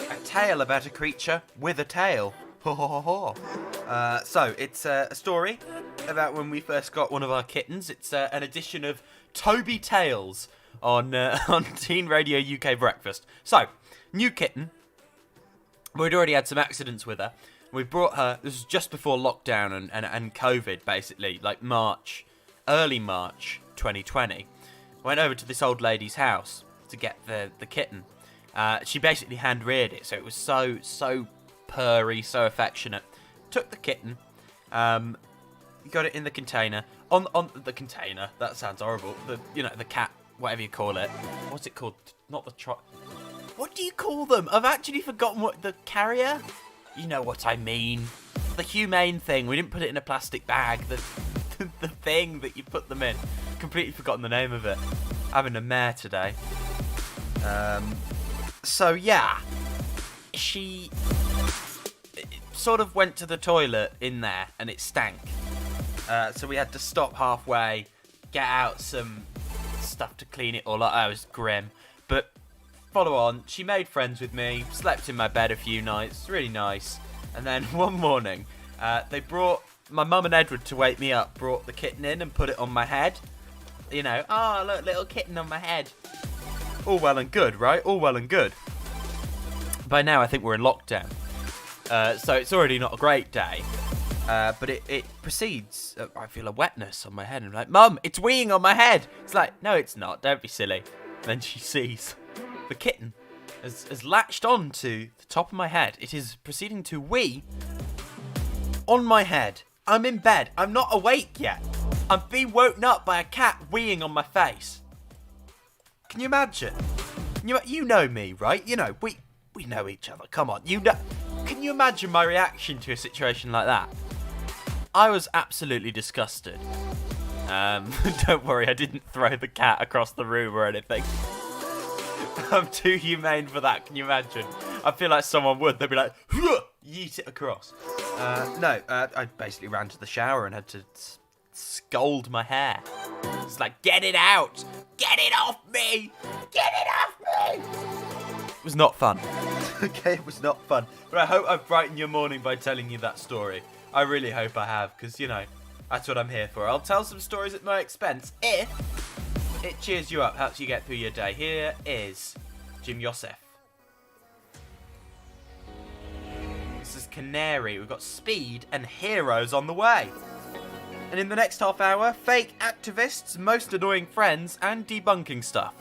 A: A tale about a creature with a tail. Ho ho ho ho. So it's a story about when we first got one of our kittens. It's an edition of Toby Tales on on Teen Radio UK Breakfast. So, new kitten. We'd already had some accidents with her. We brought her. This was just before lockdown and COVID, basically, like early March 2020. Went over to this old lady's house to get the kitten. She basically hand reared it, so it was so purry, so affectionate. Took the kitten, got it in the container. On the container. That sounds horrible. The cat, whatever you call it. What's it called? Not the What do you call them? I've actually forgotten what the carrier. You know what I mean. The humane thing. We didn't put it in a plastic bag. The thing that you put them in. Completely forgotten the name of it. Having a mare today. So yeah, she sort of went to the toilet in there and it stank. So we had to stop halfway, get out some stuff to clean it all up. That was grim. But follow on, she made friends with me, slept in my bed a few nights, really nice. And then one morning, they brought my mum and Edward to wake me up, brought the kitten in and put it on my head. You know, oh look, little kitten on my head. All well and good, right? All well and good. By now, I think we're in lockdown. So it's already not a great day. But it proceeds. I feel a wetness on my head. I'm like, Mum, it's weeing on my head. It's like, no, it's not. Don't be silly. Then she sees the kitten has latched on to the top of my head. It is proceeding to wee on my head. I'm in bed. I'm not awake yet. I'm being woken up by a cat weeing on my face. Can you imagine? You know me, right? You know, we know each other. Come on. You know. Can you imagine my reaction to a situation like that? I was absolutely disgusted. Don't worry, I didn't throw the cat across the room or anything. I'm too humane for that, can you imagine? I feel like someone would. They'd be like, yeet it across. I basically ran to the shower and had to scold my hair. It's like, get it out! Get it off me! Get it off me! It was not fun. Okay, it was not fun. But I hope I've brightened your morning by telling you that story. I really hope I have, because, you know, that's what I'm here for. I'll tell some stories at my expense if it cheers you up, helps you get through your day. Here is Jim Yosef. This is Canary. We've got Speed and Heroes on the way. And in the next half hour, fake activists, most annoying friends, and debunking stuff.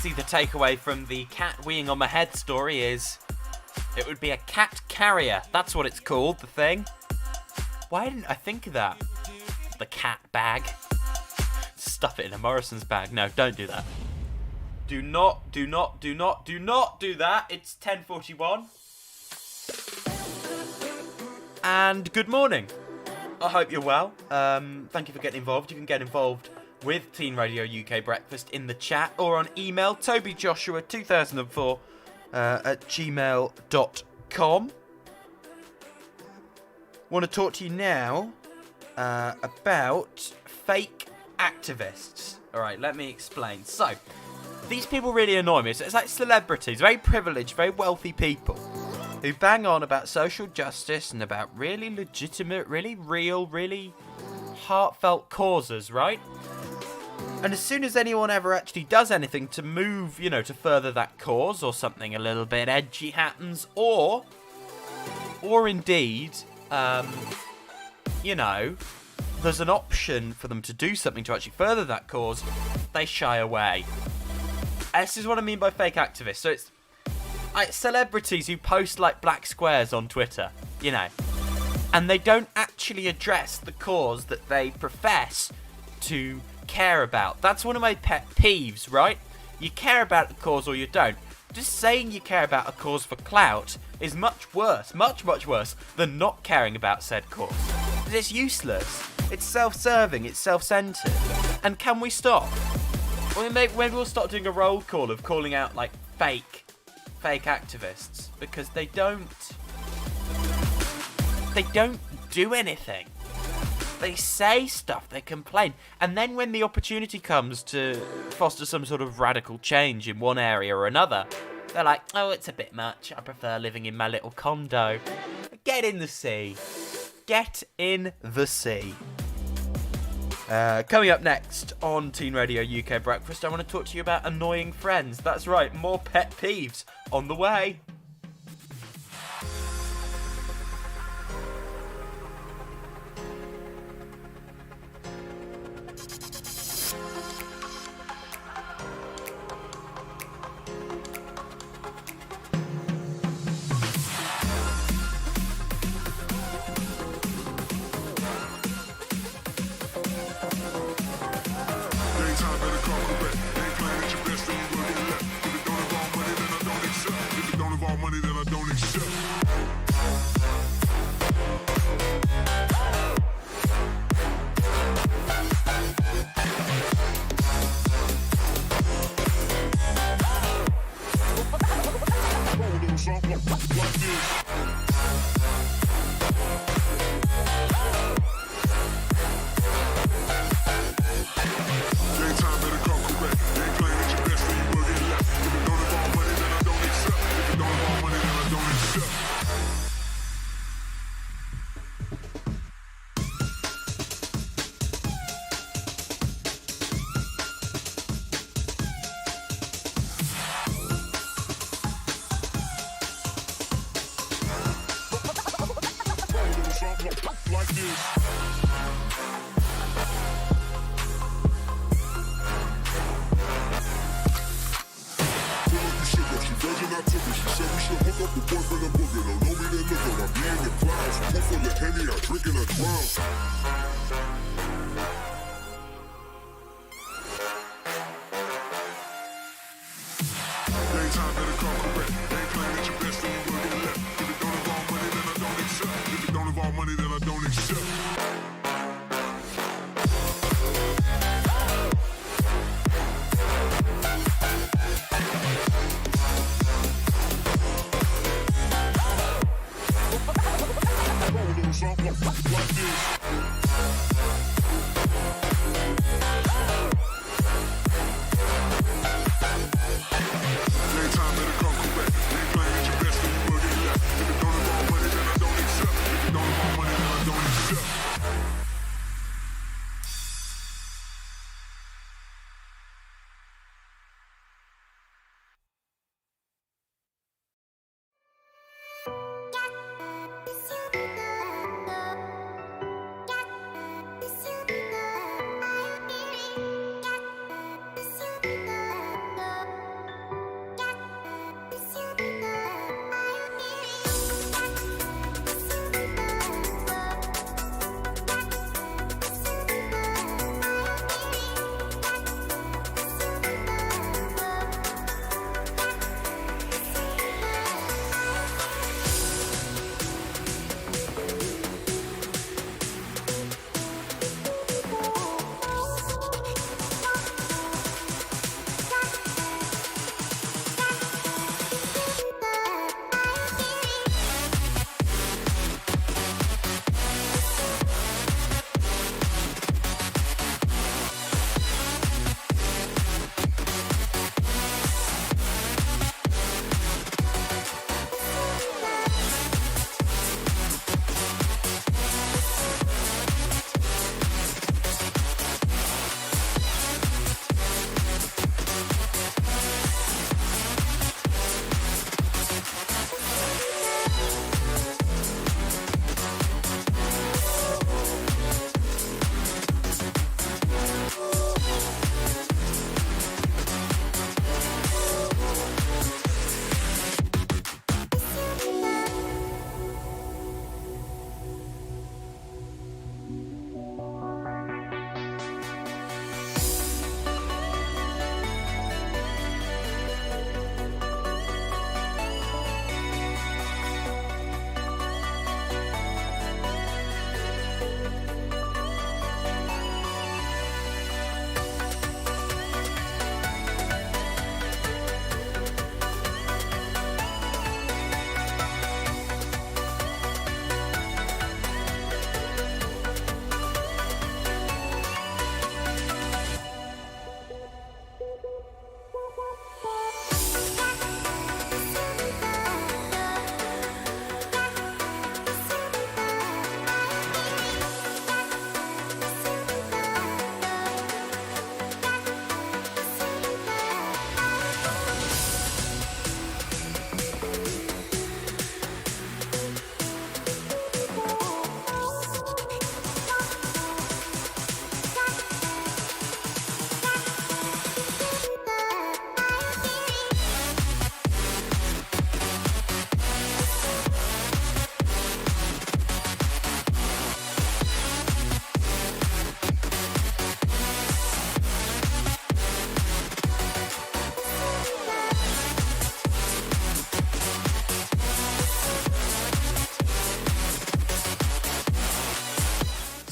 A: Obviously, the takeaway from the cat weeing on my head story is it would be a cat carrier. That's what it's called, the thing. Why didn't I think of that? The cat bag. Stuff it in a Morrison's bag. No, don't do that. Do not do that. It's 10:41. And good morning. I hope you're well. Thank you for getting involved. You can get involved with Teen Radio UK Breakfast in the chat or on email, tobyjoshua2004 at gmail.com. Want to talk to you now about fake activists. Alright, let me explain. So, these people really annoy me. So it's like celebrities, very privileged, very wealthy people who bang on about social justice and about really legitimate, really real, really heartfelt causes, right? And as soon as anyone ever actually does anything to move, to further that cause, or something a little bit edgy happens, or indeed, there's an option for them to do something to actually further that cause, they shy away. This is what I mean by fake activists. So it's like celebrities who post like black squares on Twitter, and they don't actually address the cause that they profess to care about. That's one of my pet peeves, right? You care about the cause or you don't. Just saying you care about a cause for clout is much worse than not caring about said cause. It's useless. It's self-serving. It's self-centered. And can we stop? Maybe we'll start doing a roll call of calling out like fake activists, because they don't do anything. They say stuff, they complain, and then when the opportunity comes to foster some sort of radical change in one area or another, they're like, oh, it's a bit much, I prefer living in my little condo. Get in the sea. Get in the sea. Coming up next on Teen Radio UK Breakfast, I want to talk to you about annoying friends. That's right, more pet peeves on the way.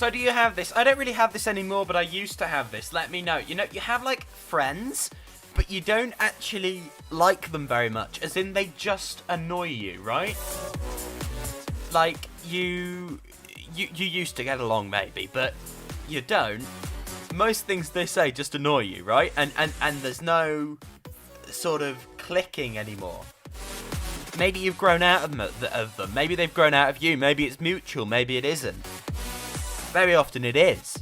A: So do you have this? I don't really have this anymore, but I used to have this. Let me know. You know, you have, like, friends, but you don't actually like them very much. As in, they just annoy you, right? Like, you used to get along, maybe, but you don't. Most things they say just annoy you, right? And there's no sort of clicking anymore. Maybe you've grown out of them. Maybe they've grown out of you. Maybe it's mutual. Maybe it isn't. Very often it is.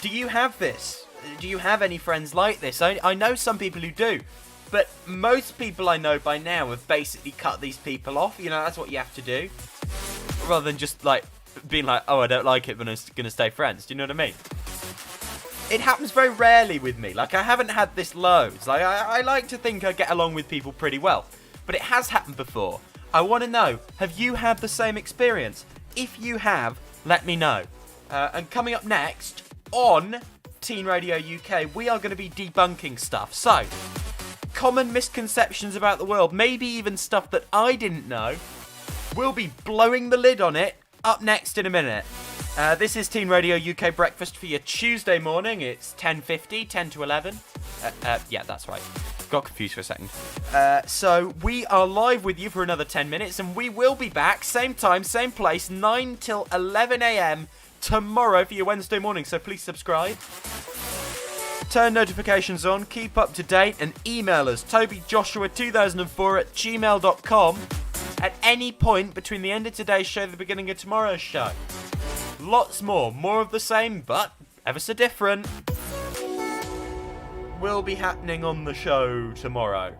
A: Do you have this? Do you have any friends like this? I know some people who do. But most people I know by now have basically cut these people off. You know, that's what you have to do. Rather than just, like, being like, oh, I don't like it, but I'm going to stay friends. Do you know what I mean? It happens very rarely with me. Like, I haven't had this loads. Like, I like to think I get along with people pretty well. But it has happened before. I want to know, have you had the same experience? If you have, let me know. And coming up next, on Teen Radio UK, we are going to be debunking stuff. So, common misconceptions about the world, maybe even stuff that I didn't know. We'll be blowing the lid on it up next in a minute. This is Teen Radio UK Breakfast for your Tuesday morning. It's 10:50, 10 to 11. Yeah, that's right. Got confused for a second. So we are live with you for another 10 minutes, and we will be back, same time, same place, 9 till 11 a.m. tomorrow for your Wednesday morning. So please subscribe. Turn notifications on, keep up to date, and email us, tobyjoshua2004@gmail.com, at any point between the end of today's show and the beginning of tomorrow's show. Lots more of the same, but ever so different, will be happening on the show tomorrow.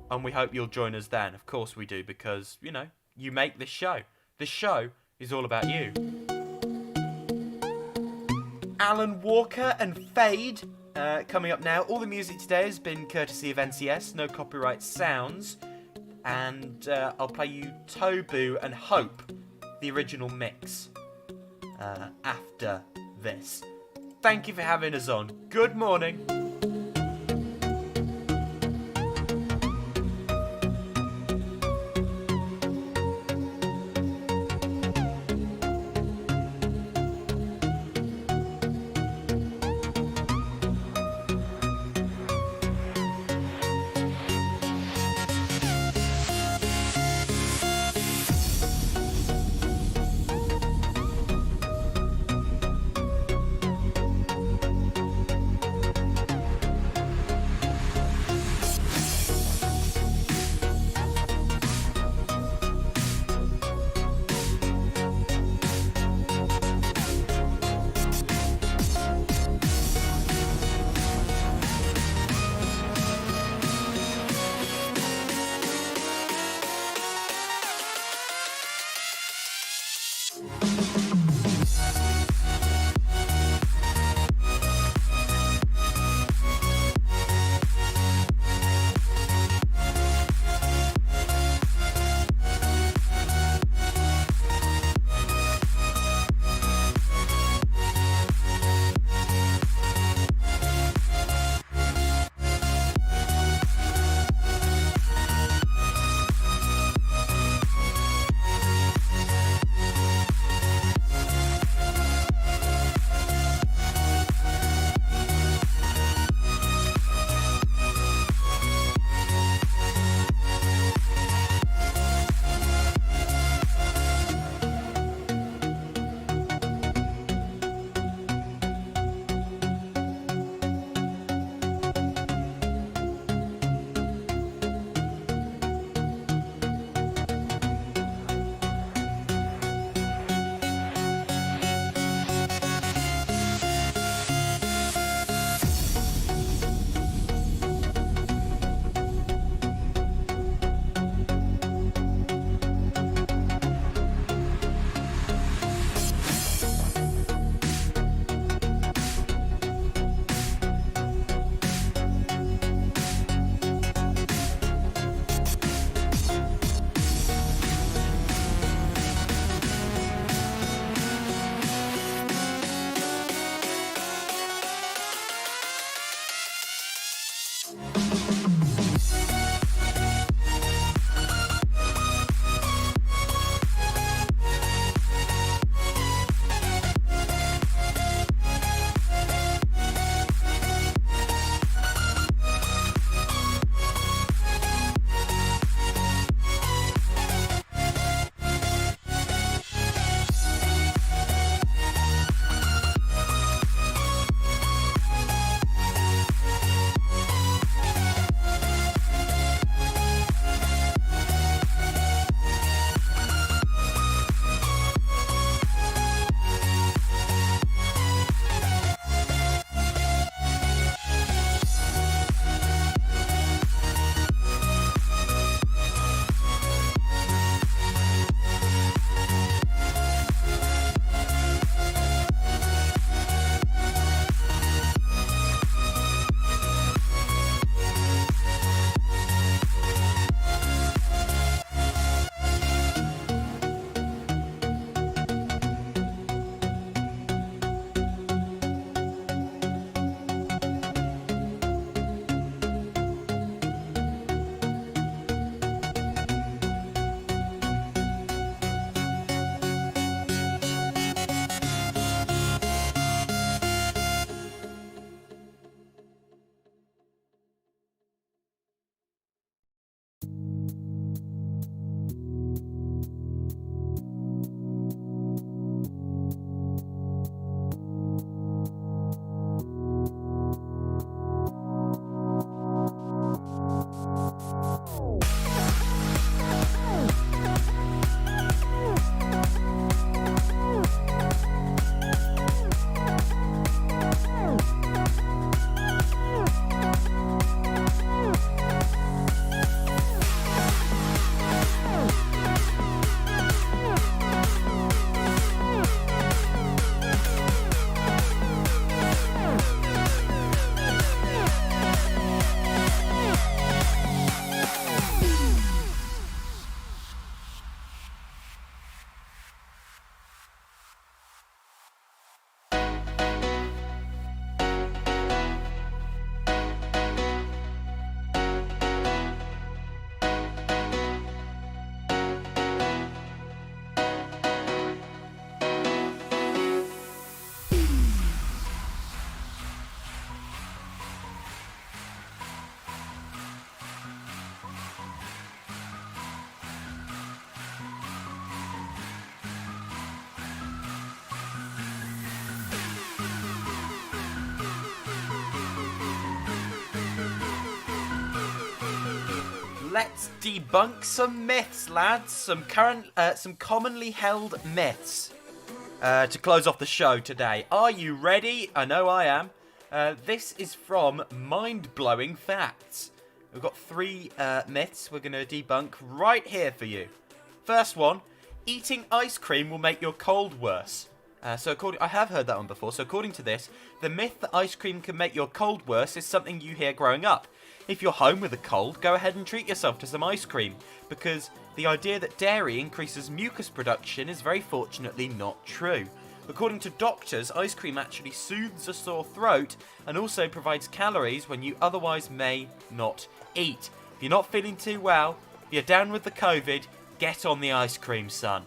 A: And we hope you'll join us then. Of course we do, because, you know, you make this show. This show is all about you. Alan Walker and Fade coming up now. All the music today has been courtesy of NCS, no copyright sounds. And I'll play you Tobu and Hope, the original mix, after this. Thank you for having us on. Good morning. let's debunk some myths, lads. Some commonly held myths. To close off the show today. Are you ready? I know I am. This is from Mind-Blowing Facts. We've got 3 myths we're going to debunk right here for you. First one, eating ice cream will make your cold worse. I have heard that one before. So according to this, the myth that ice cream can make your cold worse is something you hear growing up. If you're home with a cold, go ahead and treat yourself to some ice cream, because the idea that dairy increases mucus production is very fortunately not true. According to doctors, ice cream actually soothes a sore throat and also provides calories when you otherwise may not eat. If you're not feeling too well, if you're down with the COVID, get on the ice cream, son.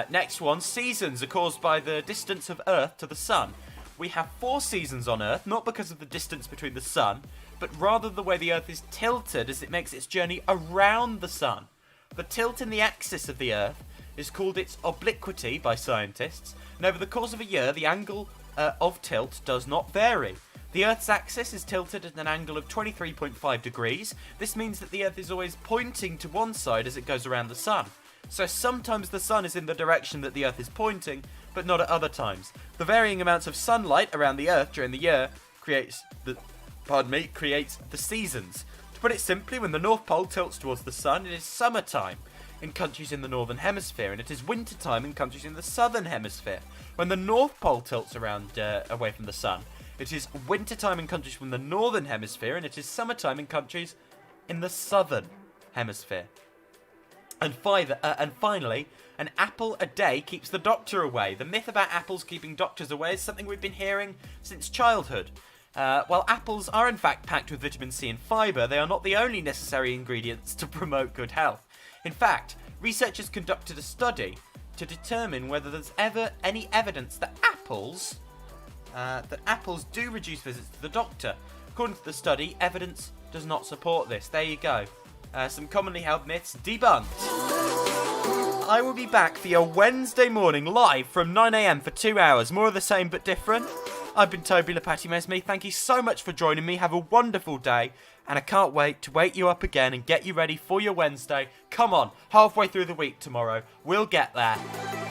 A: Next one, seasons are caused by the distance of Earth to the Sun. We have 4 seasons on Earth, not because of the distance between the Sun, but rather the way the Earth is tilted as it makes its journey around the Sun. The tilt in the axis of the Earth is called its obliquity by scientists, and over the course of a year, the angle of tilt does not vary. The Earth's axis is tilted at an angle of 23.5 degrees. This means that the Earth is always pointing to one side as it goes around the Sun. So sometimes the Sun is in the direction that the Earth is pointing, but not at other times. The varying amounts of sunlight around the Earth during the year creates the seasons. To put it simply, when the North Pole tilts towards the Sun, it is summertime in countries in the Northern Hemisphere, and it is wintertime in countries in the Southern Hemisphere. When the North Pole tilts around away from the Sun, it is wintertime in countries from the Northern Hemisphere, and it is summertime in countries in the Southern Hemisphere. And finally, an apple a day keeps the doctor away. The myth about apples keeping doctors away is something we've been hearing since childhood. While apples are in fact packed with vitamin C and fibre, they are not the only necessary ingredients to promote good health. In fact, researchers conducted a study to determine whether there's ever any evidence that apples do reduce visits to the doctor. According to the study, evidence does not support this. There you go. Some commonly held myths debunked. I will be back for your Wednesday morning live from 9 a.m. for 2 hours. More of the same but different. I've been Toby Lepatty-Mesme. Thank you so much for joining me. Have a wonderful day. And I can't wait to wake you up again and get you ready for your Wednesday. Come on, halfway through the week tomorrow. We'll get there.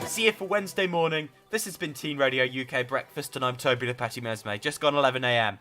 A: See you for Wednesday morning. This has been Teen Radio UK Breakfast and I'm Toby Lepatty-Mesme. Just gone 11 a.m.